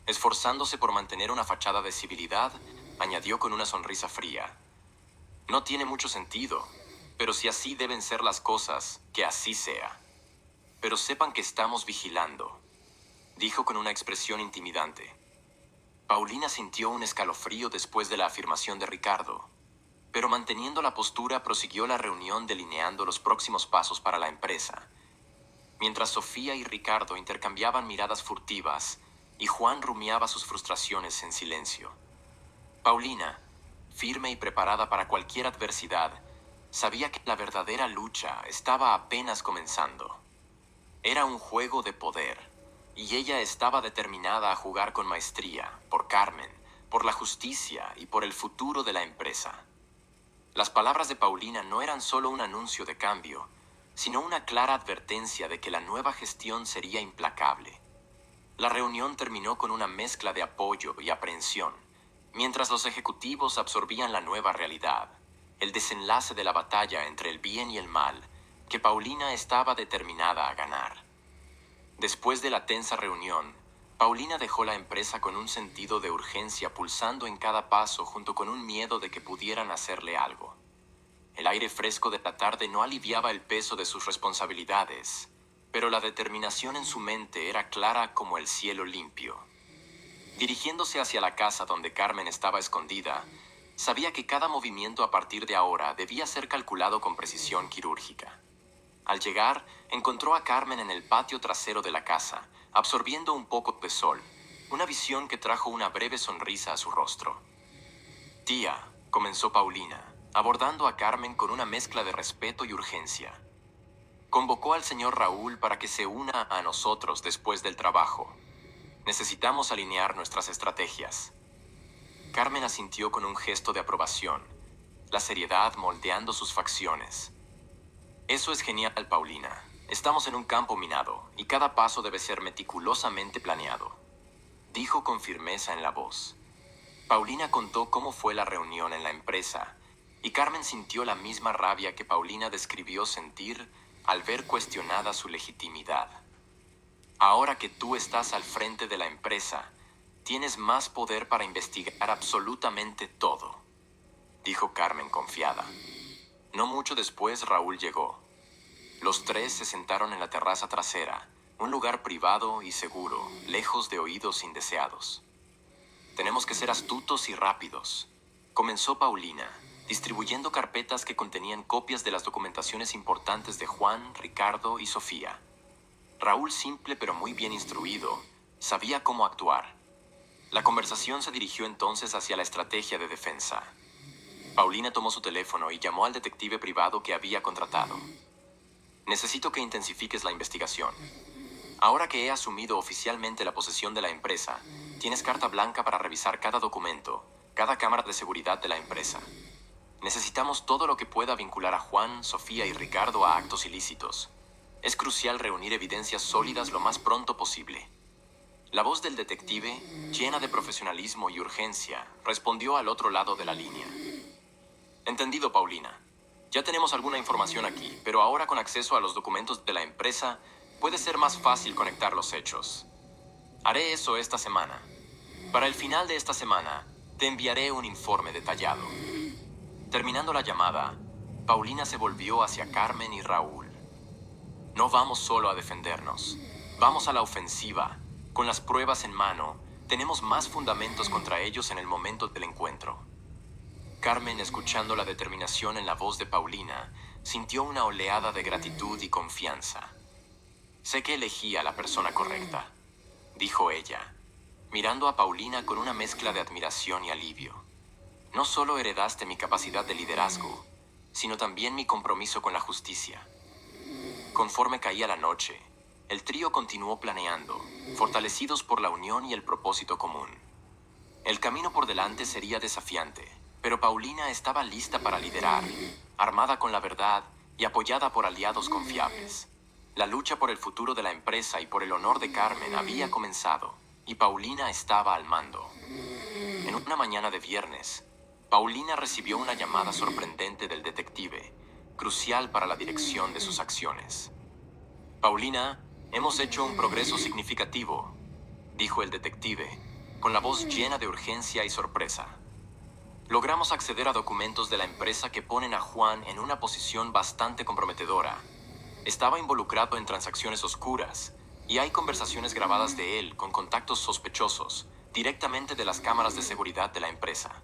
esforzándose por mantener una fachada de civilidad, añadió con una sonrisa fría: No tiene mucho sentido, pero si así deben ser las cosas, que así sea. Pero sepan que estamos vigilando, dijo con una expresión intimidante. Paulina sintió un escalofrío después de la afirmación de Ricardo, pero manteniendo la postura prosiguió la reunión delineando los próximos pasos para la empresa. Mientras Sofía y Ricardo intercambiaban miradas furtivas y Juan rumiaba sus frustraciones en silencio. Paulina, firme y preparada para cualquier adversidad, sabía que la verdadera lucha estaba apenas comenzando. Era un juego de poder, y ella estaba determinada a jugar con maestría, por Carmen, por la justicia y por el futuro de la empresa. Las palabras de Paulina no eran solo un anuncio de cambio, sino una clara advertencia de que la nueva gestión sería implacable. La reunión terminó con una mezcla de apoyo y aprehensión, mientras los ejecutivos absorbían la nueva realidad, el desenlace de la batalla entre el bien y el mal, que Paulina estaba determinada a ganar. Después de la tensa reunión, Paulina dejó la empresa con un sentido de urgencia pulsando en cada paso junto con un miedo de que pudieran hacerle algo. El aire fresco de la tarde no aliviaba el peso de sus responsabilidades, pero la determinación en su mente era clara como el cielo limpio. Dirigiéndose hacia la casa donde Carmen estaba escondida, sabía que cada movimiento a partir de ahora debía ser calculado con precisión quirúrgica. Al llegar, encontró a Carmen en el patio trasero de la casa, absorbiendo un poco de sol, una visión que trajo una breve sonrisa a su rostro. «Tía», comenzó Paulina, abordando a Carmen con una mezcla de respeto y urgencia. «Convocó al señor Raúl para que se una a nosotros después del trabajo. Necesitamos alinear nuestras estrategias». Carmen asintió con un gesto de aprobación, la seriedad moldeando sus facciones. «Eso es genial, Paulina. Estamos en un campo minado, y cada paso debe ser meticulosamente planeado», dijo con firmeza en la voz. Paulina contó cómo fue la reunión en la empresa, y Carmen sintió la misma rabia que Paulina describió sentir al ver cuestionada su legitimidad. «Ahora que tú estás al frente de la empresa, tienes más poder para investigar absolutamente todo», dijo Carmen confiada. No mucho después Raúl llegó. Los tres se sentaron en la terraza trasera, un lugar privado y seguro, lejos de oídos indeseados. «Tenemos que ser astutos y rápidos», comenzó Paulina, distribuyendo carpetas que contenían copias de las documentaciones importantes de Juan, Ricardo y Sofía. Raúl, simple pero muy bien instruido, sabía cómo actuar. La conversación se dirigió entonces hacia la estrategia de defensa. Paulina tomó su teléfono y llamó al detective privado que había contratado. «Necesito que intensifiques la investigación. Ahora que he asumido oficialmente la posesión de la empresa, tienes carta blanca para revisar cada documento, cada cámara de seguridad de la empresa. Necesitamos todo lo que pueda vincular a Juan, Sofía y Ricardo a actos ilícitos. Es crucial reunir evidencias sólidas lo más pronto posible». La voz del detective, llena de profesionalismo y urgencia, respondió al otro lado de la línea. «Entendido, Paulina. Ya tenemos alguna información aquí, pero ahora con acceso a los documentos de la empresa, puede ser más fácil conectar los hechos. Haré eso esta semana. Para el final de esta semana, te enviaré un informe detallado». Terminando la llamada, Paulina se volvió hacia Carmen y Raúl. «No vamos solo a defendernos. Vamos a la ofensiva. Con las pruebas en mano, tenemos más fundamentos contra ellos en el momento del encuentro». Carmen, escuchando la determinación en la voz de Paulina, sintió una oleada de gratitud y confianza. «Sé que elegí a la persona correcta», dijo ella, mirando a Paulina con una mezcla de admiración y alivio. «No solo heredaste mi capacidad de liderazgo, sino también mi compromiso con la justicia». Conforme caía la noche, el trío continuó planeando, fortalecidos por la unión y el propósito común. El camino por delante sería desafiante, pero Paulina estaba lista para liderar, armada con la verdad y apoyada por aliados confiables. La lucha por el futuro de la empresa y por el honor de Carmen había comenzado, y Paulina estaba al mando. En una mañana de viernes, Paulina recibió una llamada sorprendente del detective, crucial para la dirección de sus acciones. «Paulina, hemos hecho un progreso significativo», dijo el detective, con la voz llena de urgencia y sorpresa. «Logramos acceder a documentos de la empresa que ponen a Juan en una posición bastante comprometedora. Estaba involucrado en transacciones oscuras, y hay conversaciones grabadas de él con contactos sospechosos, directamente de las cámaras de seguridad de la empresa».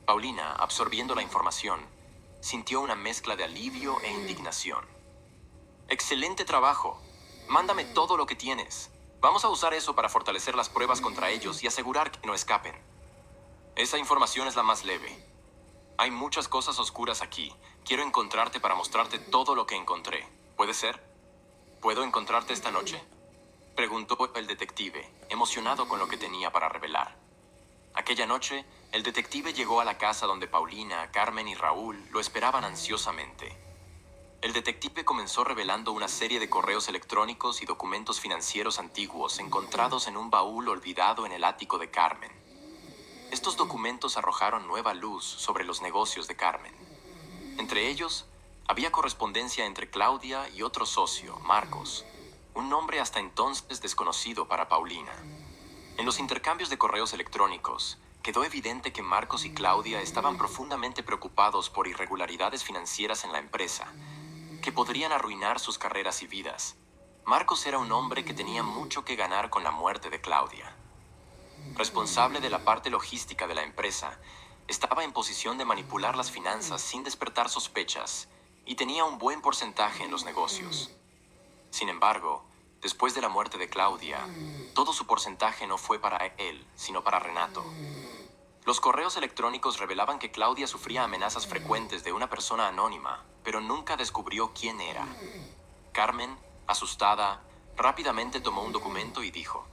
Paulina, absorbiendo la información, sintió una mezcla de alivio e indignación. «Excelente trabajo. Mándame todo lo que tienes. Vamos a usar eso para fortalecer las pruebas contra ellos y asegurar que no escapen». «Esa información es la más leve. Hay muchas cosas oscuras aquí. Quiero encontrarte para mostrarte todo lo que encontré. ¿Puede ser? ¿Puedo encontrarte esta noche?», preguntó el detective, emocionado con lo que tenía para revelar. Aquella noche, el detective llegó a la casa donde Paulina, Carmen y Raúl lo esperaban ansiosamente. El detective comenzó revelando una serie de correos electrónicos y documentos financieros antiguos encontrados en un baúl olvidado en el ático de Carmen. Estos documentos arrojaron nueva luz sobre los negocios de Carmen. Entre ellos, había correspondencia entre Claudia y otro socio, Marcos, un nombre hasta entonces desconocido para Paulina. En los intercambios de correos electrónicos, quedó evidente que Marcos y Claudia estaban profundamente preocupados por irregularidades financieras en la empresa, que podrían arruinar sus carreras y vidas. Marcos era un hombre que tenía mucho que ganar con la muerte de Claudia. Responsable de la parte logística de la empresa, estaba en posición de manipular las finanzas sin despertar sospechas y tenía un buen porcentaje en los negocios. Sin embargo, después de la muerte de Claudia, todo su porcentaje no fue para él, sino para Renato. Los correos electrónicos revelaban que Claudia sufría amenazas frecuentes de una persona anónima, pero nunca descubrió quién era. Carmen, asustada, rápidamente tomó un documento y dijo: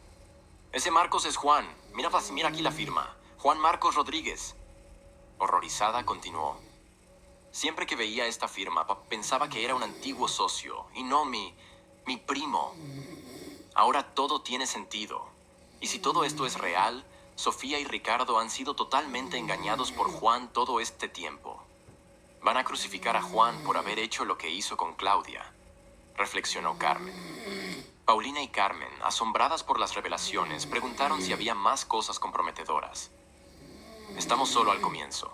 «Ese Marcos es Juan. Mira aquí la firma. Juan Marcos Rodríguez». Horrorizada, continuó: «Siempre que veía esta firma, pensaba que era un antiguo socio, y no mi primo. Ahora todo tiene sentido. Y si todo esto es real, Sofía y Ricardo han sido totalmente engañados por Juan todo este tiempo. Van a crucificar a Juan por haber hecho lo que hizo con Claudia», reflexionó Carmen. Paulina y Carmen, asombradas por las revelaciones, preguntaron si había más cosas comprometedoras. «Estamos solo al comienzo»,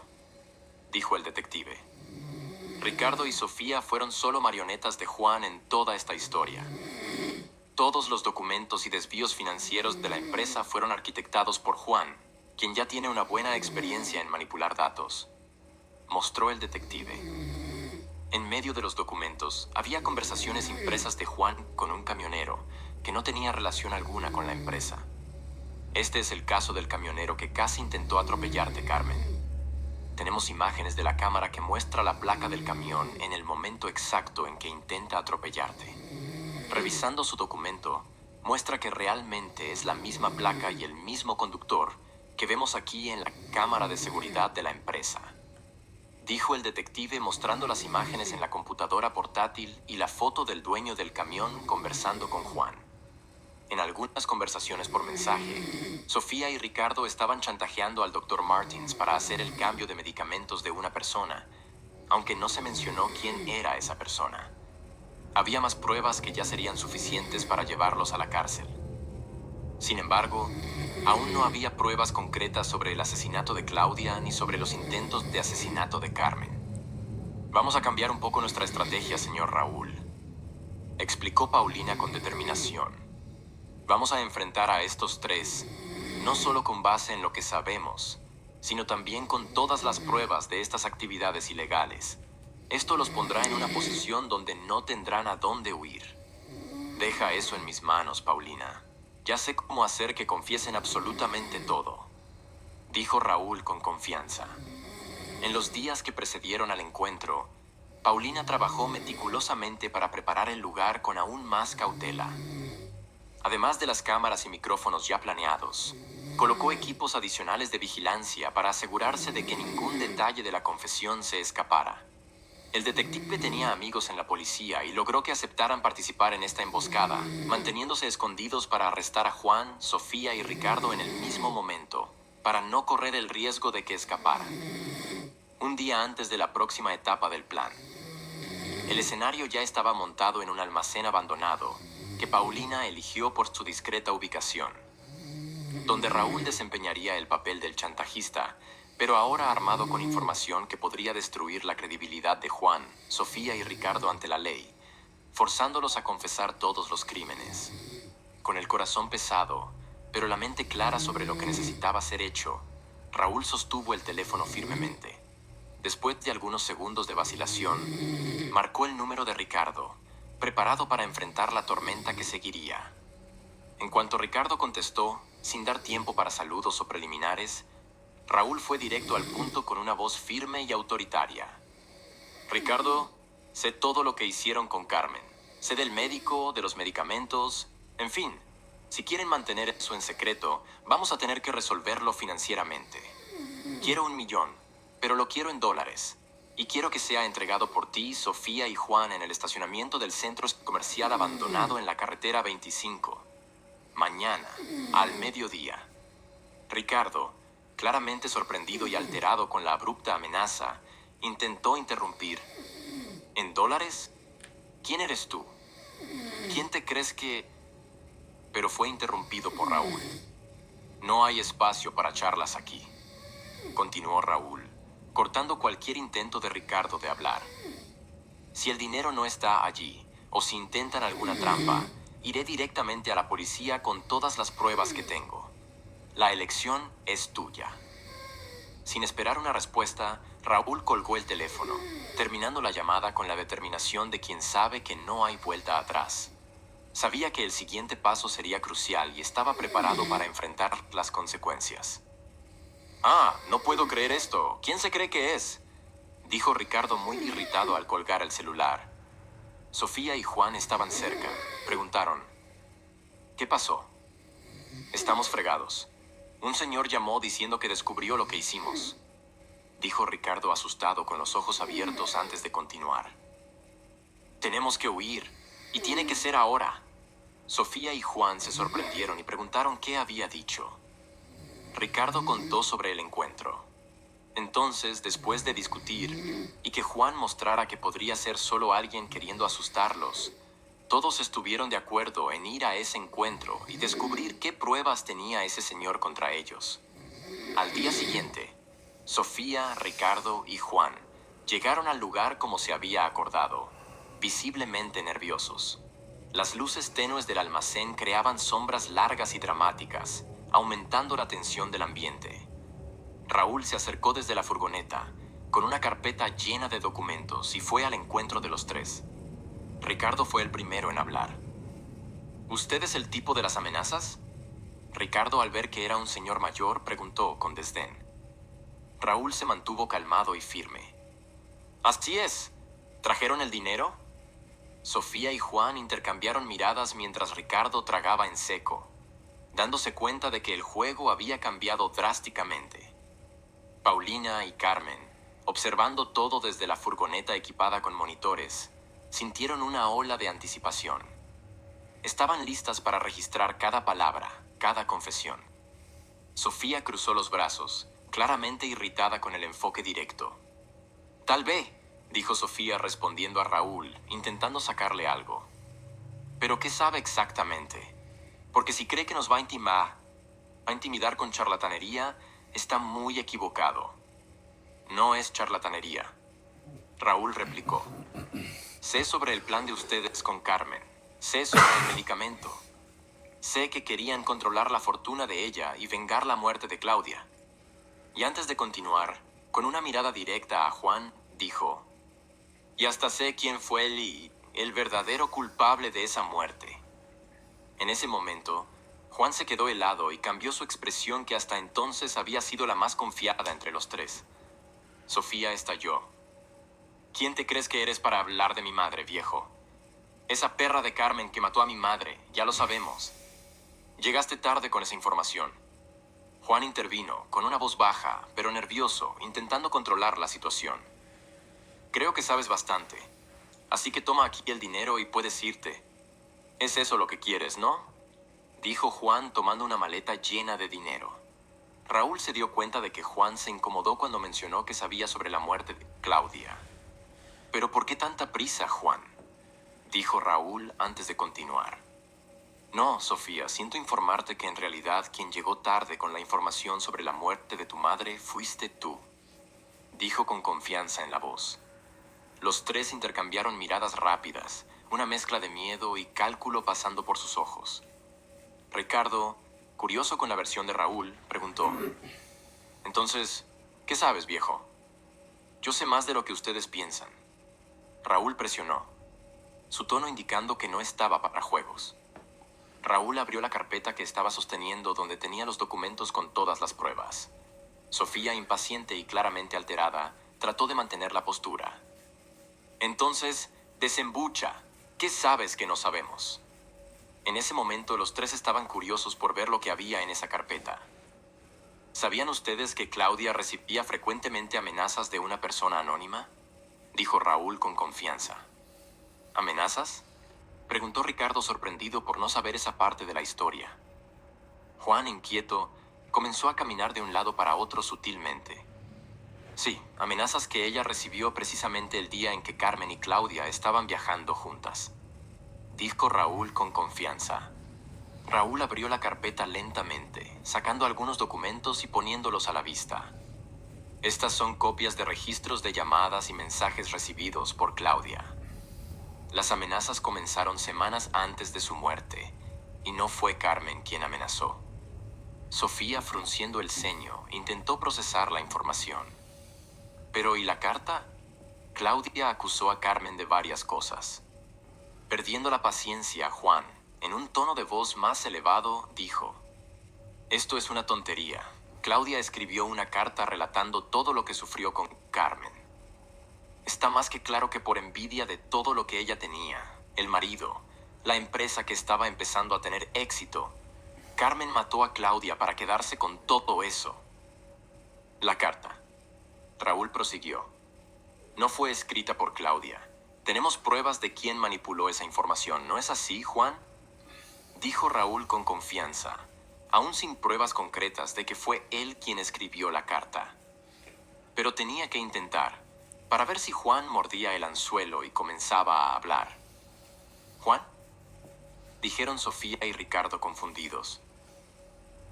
dijo el detective. Ricardo y Sofía fueron solo marionetas de Juan en toda esta historia. Todos los documentos y desvíos financieros de la empresa fueron arquitectados por Juan, quien ya tiene una buena experiencia en manipular datos, mostró el detective. En medio de los documentos había conversaciones impresas de Juan con un camionero que no tenía relación alguna con la empresa. Este es el caso del camionero que casi intentó atropellarte, Carmen. Tenemos imágenes de la cámara que muestra la placa del camión en el momento exacto en que intenta atropellarte. Revisando su documento, muestra que realmente es la misma placa y el mismo conductor que vemos aquí en la cámara de seguridad de la empresa, dijo el detective mostrando las imágenes en la computadora portátil y la foto del dueño del camión conversando con Juan. En algunas conversaciones por mensaje, Sofía y Ricardo estaban chantajeando al Dr. Martins para hacer el cambio de medicamentos de una persona, aunque no se mencionó quién era esa persona. Había más pruebas que ya serían suficientes para llevarlos a la cárcel. Sin embargo, aún no había pruebas concretas sobre el asesinato de Claudia ni sobre los intentos de asesinato de Carmen. «Vamos a cambiar un poco nuestra estrategia, señor Raúl», explicó Paulina con determinación. «Vamos a enfrentar a estos tres, no solo con base en lo que sabemos, sino también con todas las pruebas de estas actividades ilegales. Esto los pondrá en una posición donde no tendrán a dónde huir. Deja eso en mis manos, Paulina. Ya sé cómo hacer que confiesen absolutamente todo», dijo Raúl con confianza. En los días que precedieron al encuentro, Paulina trabajó meticulosamente para preparar el lugar con aún más cautela. Además de las cámaras y micrófonos ya planeados, colocó equipos adicionales de vigilancia para asegurarse de que ningún detalle de la confesión se escapara. El detective tenía amigos en la policía y logró que aceptaran participar en esta emboscada, manteniéndose escondidos para arrestar a Juan, Sofía y Ricardo en el mismo momento, para no correr el riesgo de que escaparan. Un día antes de la próxima etapa del plan, el escenario ya estaba montado en un almacén abandonado que Paulina eligió por su discreta ubicación, donde Raúl desempeñaría el papel del chantajista, pero ahora armado con información que podría destruir la credibilidad de Juan, Sofía y Ricardo ante la ley, forzándolos a confesar todos los crímenes. Con el corazón pesado, pero la mente clara sobre lo que necesitaba ser hecho, Raúl sostuvo el teléfono firmemente. Después de algunos segundos de vacilación, marcó el número de Ricardo, preparado para enfrentar la tormenta que seguiría. En cuanto Ricardo contestó, sin dar tiempo para saludos o preliminares, Raúl fue directo al punto con una voz firme y autoritaria. «Ricardo, sé todo lo que hicieron con Carmen. Sé del médico, de los medicamentos, en fin. Si quieren mantener eso en secreto, vamos a tener que resolverlo financieramente. Quiero 1 millón, pero lo quiero en dólares. Y quiero que sea entregado por ti, Sofía y Juan en el estacionamiento del centro comercial abandonado en la carretera 25. Mañana, al mediodía. Ricardo, claramente sorprendido y alterado con la abrupta amenaza, intentó interrumpir. ¿En dólares? ¿Quién eres tú? ¿Quién te crees que...? Pero fue interrumpido por Raúl. No hay espacio para charlas aquí, continuó Raúl, cortando cualquier intento de Ricardo de hablar. Si el dinero no está allí, o si intentan alguna trampa, iré directamente a la policía con todas las pruebas que tengo. La elección es tuya. Sin esperar una respuesta, Raúl colgó el teléfono, terminando la llamada con la determinación de quien sabe que no hay vuelta atrás. Sabía que el siguiente paso sería crucial y estaba preparado para enfrentar las consecuencias. «Ah, no puedo creer esto. ¿Quién se cree que es?», dijo Ricardo muy irritado al colgar el celular. Sofía y Juan estaban cerca. Preguntaron: «¿Qué pasó?». «Estamos fregados. Un señor llamó diciendo que descubrió lo que hicimos», dijo Ricardo asustado con los ojos abiertos antes de continuar. «Tenemos que huir, y tiene que ser ahora». Sofía y Juan se sorprendieron y preguntaron qué había dicho. Ricardo contó sobre el encuentro. Entonces, después de discutir y que Juan mostrara que podría ser solo alguien queriendo asustarlos, todos estuvieron de acuerdo en ir a ese encuentro y descubrir qué pruebas tenía ese señor contra ellos. Al día siguiente, Sofía, Ricardo y Juan llegaron al lugar como se había acordado, visiblemente nerviosos. Las luces tenues del almacén creaban sombras largas y dramáticas, aumentando la tensión del ambiente. Raúl se acercó desde la furgoneta, con una carpeta llena de documentos, y fue al encuentro de los tres. Ricardo fue el primero en hablar. «¿Usted es el tipo de las amenazas?». Ricardo, al ver que era un señor mayor, preguntó con desdén. Raúl se mantuvo calmado y firme. «Así es. ¿Trajeron el dinero?». Sofía y Juan intercambiaron miradas mientras Ricardo tragaba en seco, dándose cuenta de que el juego había cambiado drásticamente. Paulina y Carmen, observando todo desde la furgoneta equipada con monitores, sintieron una ola de anticipación. Estaban listas para registrar cada palabra, cada confesión. Sofía cruzó los brazos, claramente irritada con el enfoque directo. «Tal vez», dijo Sofía respondiendo a Raúl, intentando sacarle algo. «¿Pero qué sabe exactamente? Porque si cree que nos va a intimidar con charlatanería, está muy equivocado». «No es charlatanería», Raúl replicó. «Sé sobre el plan de ustedes con Carmen. Sé sobre el medicamento. Sé que querían controlar la fortuna de ella y vengar la muerte de Claudia». Y antes de continuar, con una mirada directa a Juan, dijo: «Y hasta sé quién fue el verdadero culpable de esa muerte». En ese momento, Juan se quedó helado y cambió su expresión, que hasta entonces había sido la más confiada entre los tres. Sofía estalló. «¿Quién te crees que eres para hablar de mi madre, viejo? Esa perra de Carmen que mató a mi madre, ya lo sabemos. Llegaste tarde con esa información». Juan intervino, con una voz baja, pero nervioso, intentando controlar la situación. «Creo que sabes bastante, así que toma aquí el dinero y puedes irte. Es eso lo que quieres, ¿no?», dijo Juan tomando una maleta llena de dinero. Raúl se dio cuenta de que Juan se incomodó cuando mencionó que sabía sobre la muerte de Claudia. «¿Pero por qué tanta prisa, Juan?», dijo Raúl antes de continuar. «No, Sofía, siento informarte que en realidad quien llegó tarde con la información sobre la muerte de tu madre fuiste tú», dijo con confianza en la voz. Los tres intercambiaron miradas rápidas, una mezcla de miedo y cálculo pasando por sus ojos. Ricardo, curioso con la versión de Raúl, preguntó: «Entonces, ¿qué sabes, viejo?». «Yo sé más de lo que ustedes piensan». Raúl presionó, su tono indicando que no estaba para juegos. Raúl abrió la carpeta que estaba sosteniendo, donde tenía los documentos con todas las pruebas. Sofía, impaciente y claramente alterada, trató de mantener la postura. «Entonces, desembucha. ¿Qué sabes que no sabemos?». En ese momento los tres estaban curiosos por ver lo que había en esa carpeta. ¿Sabían ustedes que Claudia recibía frecuentemente amenazas de una persona anónima? dijo Raúl con confianza. ¿Amenazas? Preguntó Ricardo sorprendido por no saber esa parte de la historia. Juan, inquieto, comenzó a caminar de un lado para otro sutilmente. Sí, amenazas que ella recibió precisamente el día en que Carmen y Claudia estaban viajando juntas, dijo Raúl con confianza. Raúl abrió la carpeta lentamente, sacando algunos documentos y poniéndolos a la vista. Estas son copias de registros de llamadas y mensajes recibidos por Claudia. Las amenazas comenzaron semanas antes de su muerte, y no fue Carmen quien amenazó. Sofía, frunciendo el ceño, intentó procesar la información. Pero ¿y la carta? Claudia acusó a Carmen de varias cosas. Perdiendo la paciencia, Juan, en un tono de voz más elevado, dijo: «Esto es una tontería. Claudia escribió una carta relatando todo lo que sufrió con Carmen. Está más que claro que por envidia de todo lo que ella tenía, el marido, la empresa que estaba empezando a tener éxito, Carmen mató a Claudia para quedarse con todo eso». La carta. Raúl prosiguió. No fue escrita por Claudia. Tenemos pruebas de quién manipuló esa información, ¿no es así, Juan? Dijo Raúl con confianza, aún sin pruebas concretas de que fue él quien escribió la carta. Pero tenía que intentar, para ver si Juan mordía el anzuelo y comenzaba a hablar. ¿Juan? Dijeron Sofía y Ricardo confundidos.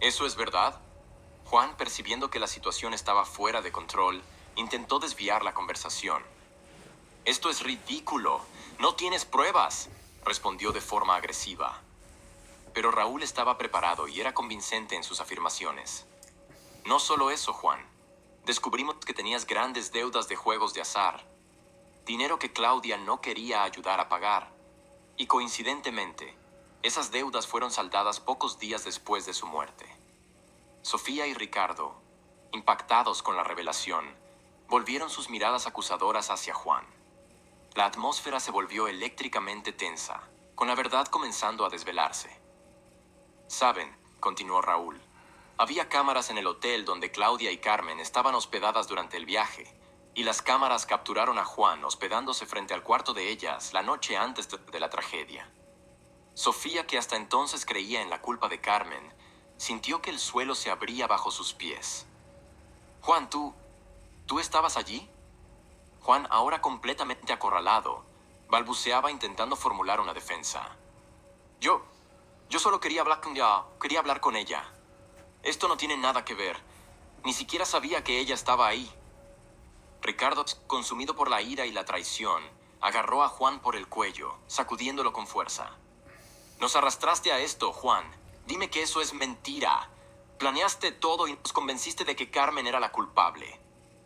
¿Eso es verdad? Juan, percibiendo que la situación estaba fuera de control, intentó desviar la conversación. «Esto es ridículo. No tienes pruebas», respondió de forma agresiva. Pero Raúl estaba preparado y era convincente en sus afirmaciones. «No solo eso, Juan. Descubrimos que tenías grandes deudas de juegos de azar. Dinero que Claudia no quería ayudar a pagar. Y coincidentemente, esas deudas fueron saldadas pocos días después de su muerte». Sofía y Ricardo, impactados con la revelación, volvieron sus miradas acusadoras hacia Juan. La atmósfera se volvió eléctricamente tensa, con la verdad comenzando a desvelarse. «Saben», continuó Raúl, «había cámaras en el hotel donde Claudia y Carmen estaban hospedadas durante el viaje, y las cámaras capturaron a Juan hospedándose frente al cuarto de ellas la noche antes de la tragedia». Sofía, que hasta entonces creía en la culpa de Carmen, sintió que el suelo se abría bajo sus pies. «Juan, ¿tú estabas allí?» Juan, ahora completamente acorralado, balbuceaba intentando formular una defensa. Yo solo quería hablar con ella. Esto no tiene nada que ver. Ni siquiera sabía que ella estaba ahí». Ricardo, consumido por la ira y la traición, agarró a Juan por el cuello, sacudiéndolo con fuerza. «Nos arrastraste a esto, Juan. Dime que eso es mentira. Planeaste todo y nos convenciste de que Carmen era la culpable»,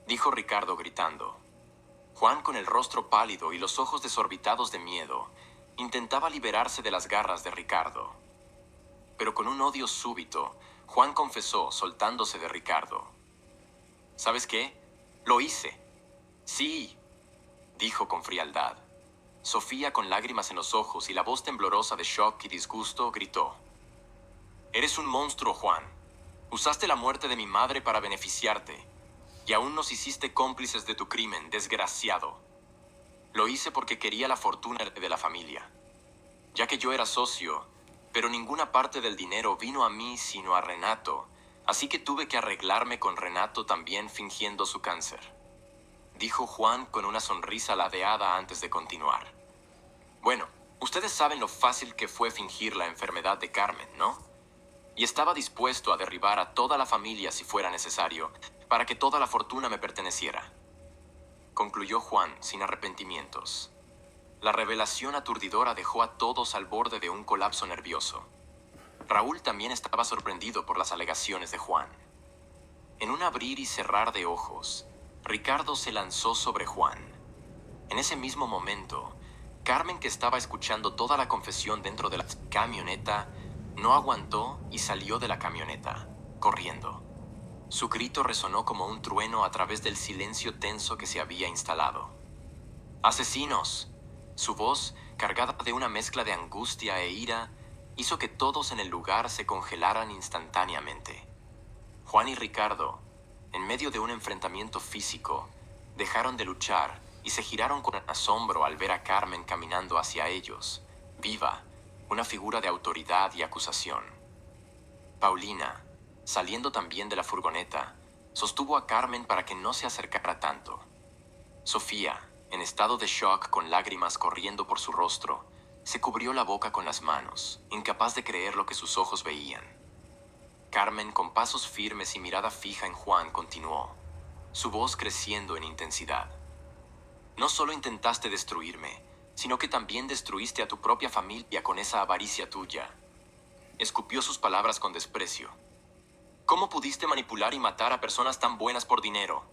dijo Ricardo gritando. Juan, con el rostro pálido y los ojos desorbitados de miedo, intentaba liberarse de las garras de Ricardo. Pero con un odio súbito, Juan confesó, soltándose de Ricardo. «¿Sabes qué? Lo hice». «Sí», dijo con frialdad. Sofía, con lágrimas en los ojos y la voz temblorosa de shock y disgusto, gritó. «Eres un monstruo, Juan. Usaste la muerte de mi madre para beneficiarte. Y aún nos hiciste cómplices de tu crimen, desgraciado. Lo hice porque quería la fortuna de la familia, ya que yo era socio, pero ninguna parte del dinero vino a mí sino a Renato, así que tuve que arreglarme con Renato también fingiendo su cáncer», dijo Juan con una sonrisa ladeada antes de continuar. «Bueno, ustedes saben lo fácil que fue fingir la enfermedad de Carmen, ¿no? Y estaba dispuesto a derribar a toda la familia si fuera necesario, para que toda la fortuna me perteneciera», concluyó Juan sin arrepentimientos. La revelación aturdidora dejó a todos al borde de un colapso nervioso. Raúl también estaba sorprendido por las alegaciones de Juan. En un abrir y cerrar de ojos, Ricardo se lanzó sobre Juan. En ese mismo momento, Carmen, que estaba escuchando toda la confesión dentro de la camioneta, no aguantó y salió de la camioneta, corriendo. Su grito resonó como un trueno a través del silencio tenso que se había instalado. «¡Asesinos!». Su voz, cargada de una mezcla de angustia e ira, hizo que todos en el lugar se congelaran instantáneamente. Juan y Ricardo, en medio de un enfrentamiento físico, dejaron de luchar y se giraron con asombro al ver a Carmen caminando hacia ellos, viva, una figura de autoridad y acusación. Paulina, saliendo también de la furgoneta, sostuvo a Carmen para que no se acercara tanto. Sofía, en estado de shock con lágrimas corriendo por su rostro, se cubrió la boca con las manos, incapaz de creer lo que sus ojos veían. Carmen, con pasos firmes y mirada fija en Juan, continuó, su voz creciendo en intensidad. No solo intentaste destruirme, sino que también destruiste a tu propia familia con esa avaricia tuya. Escupió sus palabras con desprecio. ¿Cómo pudiste manipular y matar a personas tan buenas por dinero?,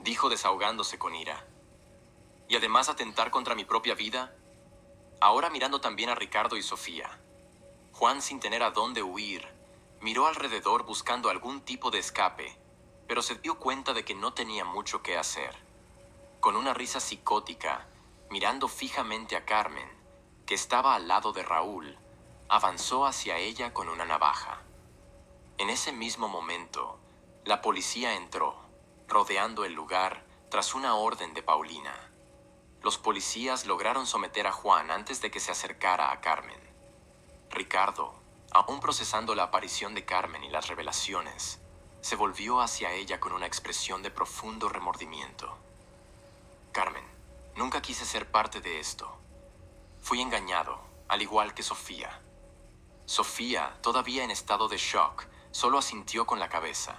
dijo desahogándose con ira. Y además atentar contra mi propia vida. Ahora mirando también a Ricardo y Sofía. Juan, sin tener a dónde huir, miró alrededor buscando algún tipo de escape, pero se dio cuenta de que no tenía mucho que hacer. Con una risa psicótica, mirando fijamente a Carmen, que estaba al lado de Raúl, avanzó hacia ella con una navaja. En ese mismo momento, la policía entró, rodeando el lugar tras una orden de Paulina. Los policías lograron someter a Juan antes de que se acercara a Carmen. Ricardo, aún procesando la aparición de Carmen y las revelaciones, se volvió hacia ella con una expresión de profundo remordimiento. Carmen, nunca quise ser parte de esto. Fui engañado, al igual que Sofía. Sofía, todavía en estado de shock, solo asintió con la cabeza.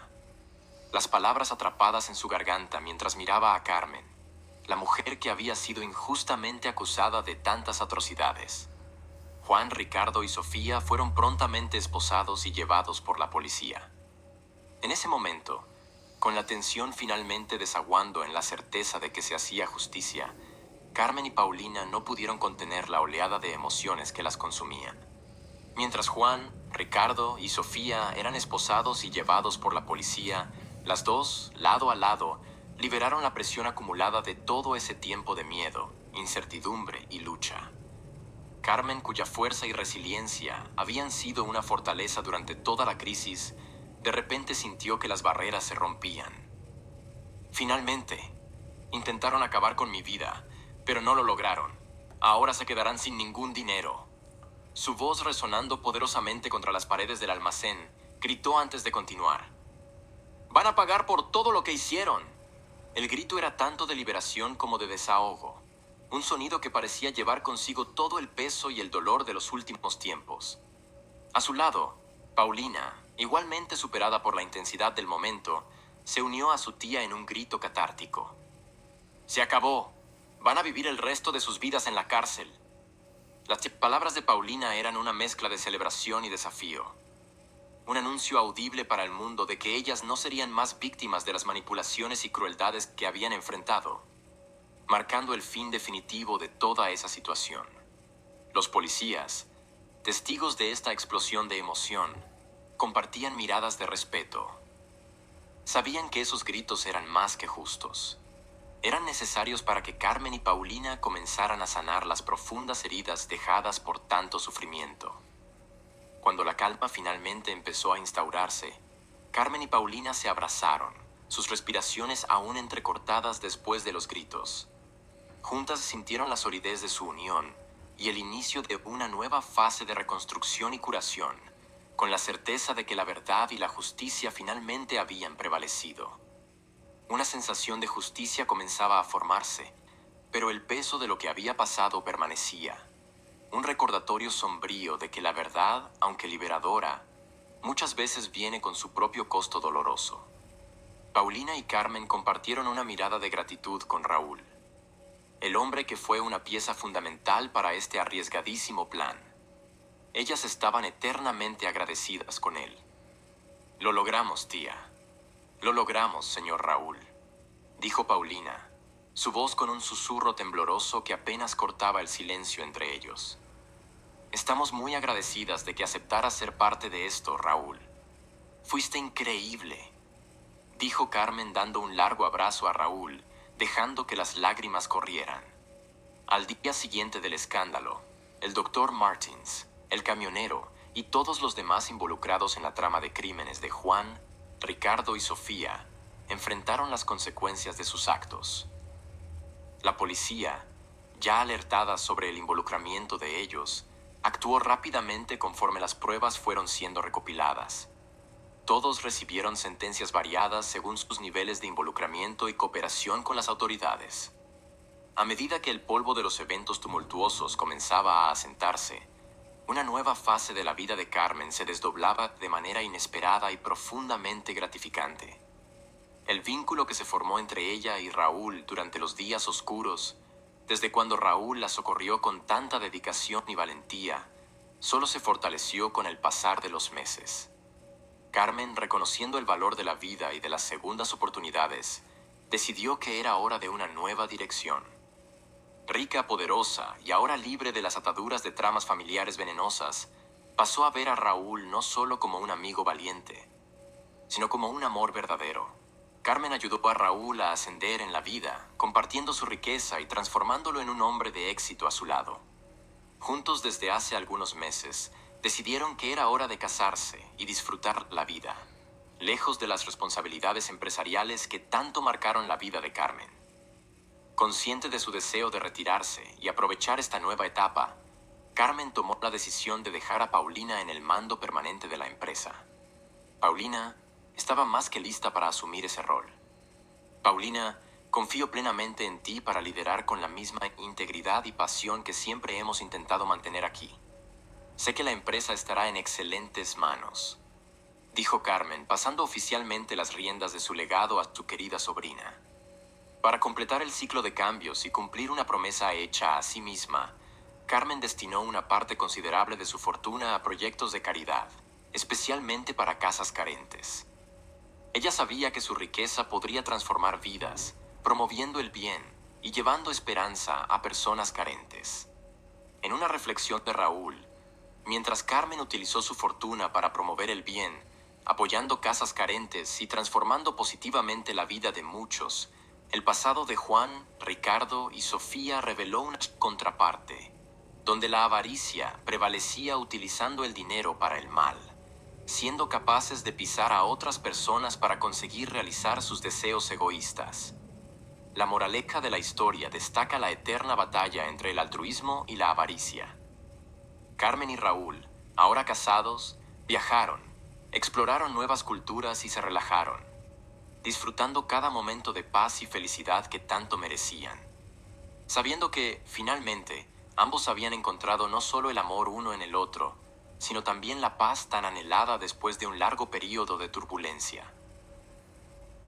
Las palabras atrapadas en su garganta mientras miraba a Carmen, la mujer que había sido injustamente acusada de tantas atrocidades. Juan, Ricardo y Sofía fueron prontamente esposados y llevados por la policía. En ese momento, con la tensión finalmente desaguando en la certeza de que se hacía justicia, Carmen y Paulina no pudieron contener la oleada de emociones que las consumían. Mientras Juan, Ricardo y Sofía eran esposados y llevados por la policía, las dos, lado a lado, liberaron la presión acumulada de todo ese tiempo de miedo, incertidumbre y lucha. Carmen, cuya fuerza y resiliencia habían sido una fortaleza durante toda la crisis, de repente sintió que las barreras se rompían. Finalmente, intentaron acabar con mi vida, pero no lo lograron. Ahora se quedarán sin ningún dinero. Su voz, resonando poderosamente contra las paredes del almacén, gritó antes de continuar. ¡Van a pagar por todo lo que hicieron! El grito era tanto de liberación como de desahogo, un sonido que parecía llevar consigo todo el peso y el dolor de los últimos tiempos. A su lado, Paulina, igualmente superada por la intensidad del momento, se unió a su tía en un grito catártico. ¡Se acabó! Van a vivir el resto de sus vidas en la cárcel. Las palabras de Paulina eran una mezcla de celebración y desafío. Un anuncio audible para el mundo de que ellas no serían más víctimas de las manipulaciones y crueldades que habían enfrentado, marcando el fin definitivo de toda esa situación. Los policías, testigos de esta explosión de emoción, compartían miradas de respeto. Sabían que esos gritos eran más que justos. Eran necesarios para que Carmen y Paulina comenzaran a sanar las profundas heridas dejadas por tanto sufrimiento. Cuando la calma finalmente empezó a instaurarse, Carmen y Paulina se abrazaron, sus respiraciones aún entrecortadas después de los gritos. Juntas sintieron la solidez de su unión y el inicio de una nueva fase de reconstrucción y curación, con la certeza de que la verdad y la justicia finalmente habían prevalecido. Una sensación de justicia comenzaba a formarse, pero el peso de lo que había pasado permanecía. Un recordatorio sombrío de que la verdad, aunque liberadora, muchas veces viene con su propio costo doloroso. Paulina y Carmen compartieron una mirada de gratitud con Raúl, el hombre que fue una pieza fundamental para este arriesgadísimo plan. Ellas estaban eternamente agradecidas con él. «Lo logramos, tía. Lo logramos, señor Raúl», dijo Paulina, su voz con un susurro tembloroso que apenas cortaba el silencio entre ellos. «Estamos muy agradecidas de que aceptaras ser parte de esto, Raúl. Fuiste increíble», dijo Carmen dando un largo abrazo a Raúl, dejando que las lágrimas corrieran. Al día siguiente del escándalo, el doctor Martins, el camionero y todos los demás involucrados en la trama de crímenes de Juan, Ricardo y Sofía enfrentaron las consecuencias de sus actos. La policía, ya alertada sobre el involucramiento de ellos, actuó rápidamente conforme las pruebas fueron siendo recopiladas. Todos recibieron sentencias variadas según sus niveles de involucramiento y cooperación con las autoridades. A medida que el polvo de los eventos tumultuosos comenzaba a asentarse, una nueva fase de la vida de Carmen se desdoblaba de manera inesperada y profundamente gratificante. El vínculo que se formó entre ella y Raúl durante los días oscuros, desde cuando Raúl la socorrió con tanta dedicación y valentía, solo se fortaleció con el pasar de los meses. Carmen, reconociendo el valor de la vida y de las segundas oportunidades, decidió que era hora de una nueva dirección. Rica, poderosa y ahora libre de las ataduras de tramas familiares venenosas, pasó a ver a Raúl no solo como un amigo valiente, sino como un amor verdadero. Carmen ayudó a Raúl a ascender en la vida, compartiendo su riqueza y transformándolo en un hombre de éxito a su lado. Juntos desde hace algunos meses, decidieron que era hora de casarse y disfrutar la vida, lejos de las responsabilidades empresariales que tanto marcaron la vida de Carmen. Consciente de su deseo de retirarse y aprovechar esta nueva etapa, Carmen tomó la decisión de dejar a Paulina en el mando permanente de la empresa. Paulina estaba más que lista para asumir ese rol. Paulina, confío plenamente en ti para liderar con la misma integridad y pasión que siempre hemos intentado mantener aquí. Sé que la empresa estará en excelentes manos, dijo Carmen, pasando oficialmente las riendas de su legado a su querida sobrina. Para completar el ciclo de cambios y cumplir una promesa hecha a sí misma, Carmen destinó una parte considerable de su fortuna a proyectos de caridad, especialmente para casas carentes. Ella sabía que su riqueza podría transformar vidas, promoviendo el bien y llevando esperanza a personas carentes. En una reflexión de Raúl, mientras Carmen utilizó su fortuna para promover el bien, apoyando casas carentes y transformando positivamente la vida de muchos, el pasado de Juan, Ricardo y Sofía reveló una contraparte, donde la avaricia prevalecía utilizando el dinero para el mal, siendo capaces de pisar a otras personas para conseguir realizar sus deseos egoístas. La moraleja de la historia destaca la eterna batalla entre el altruismo y la avaricia. Carmen y Raúl, ahora casados, viajaron, exploraron nuevas culturas y se relajaron, disfrutando cada momento de paz y felicidad que tanto merecían, sabiendo que, finalmente, ambos habían encontrado no solo el amor uno en el otro, sino también la paz tan anhelada después de un largo período de turbulencia.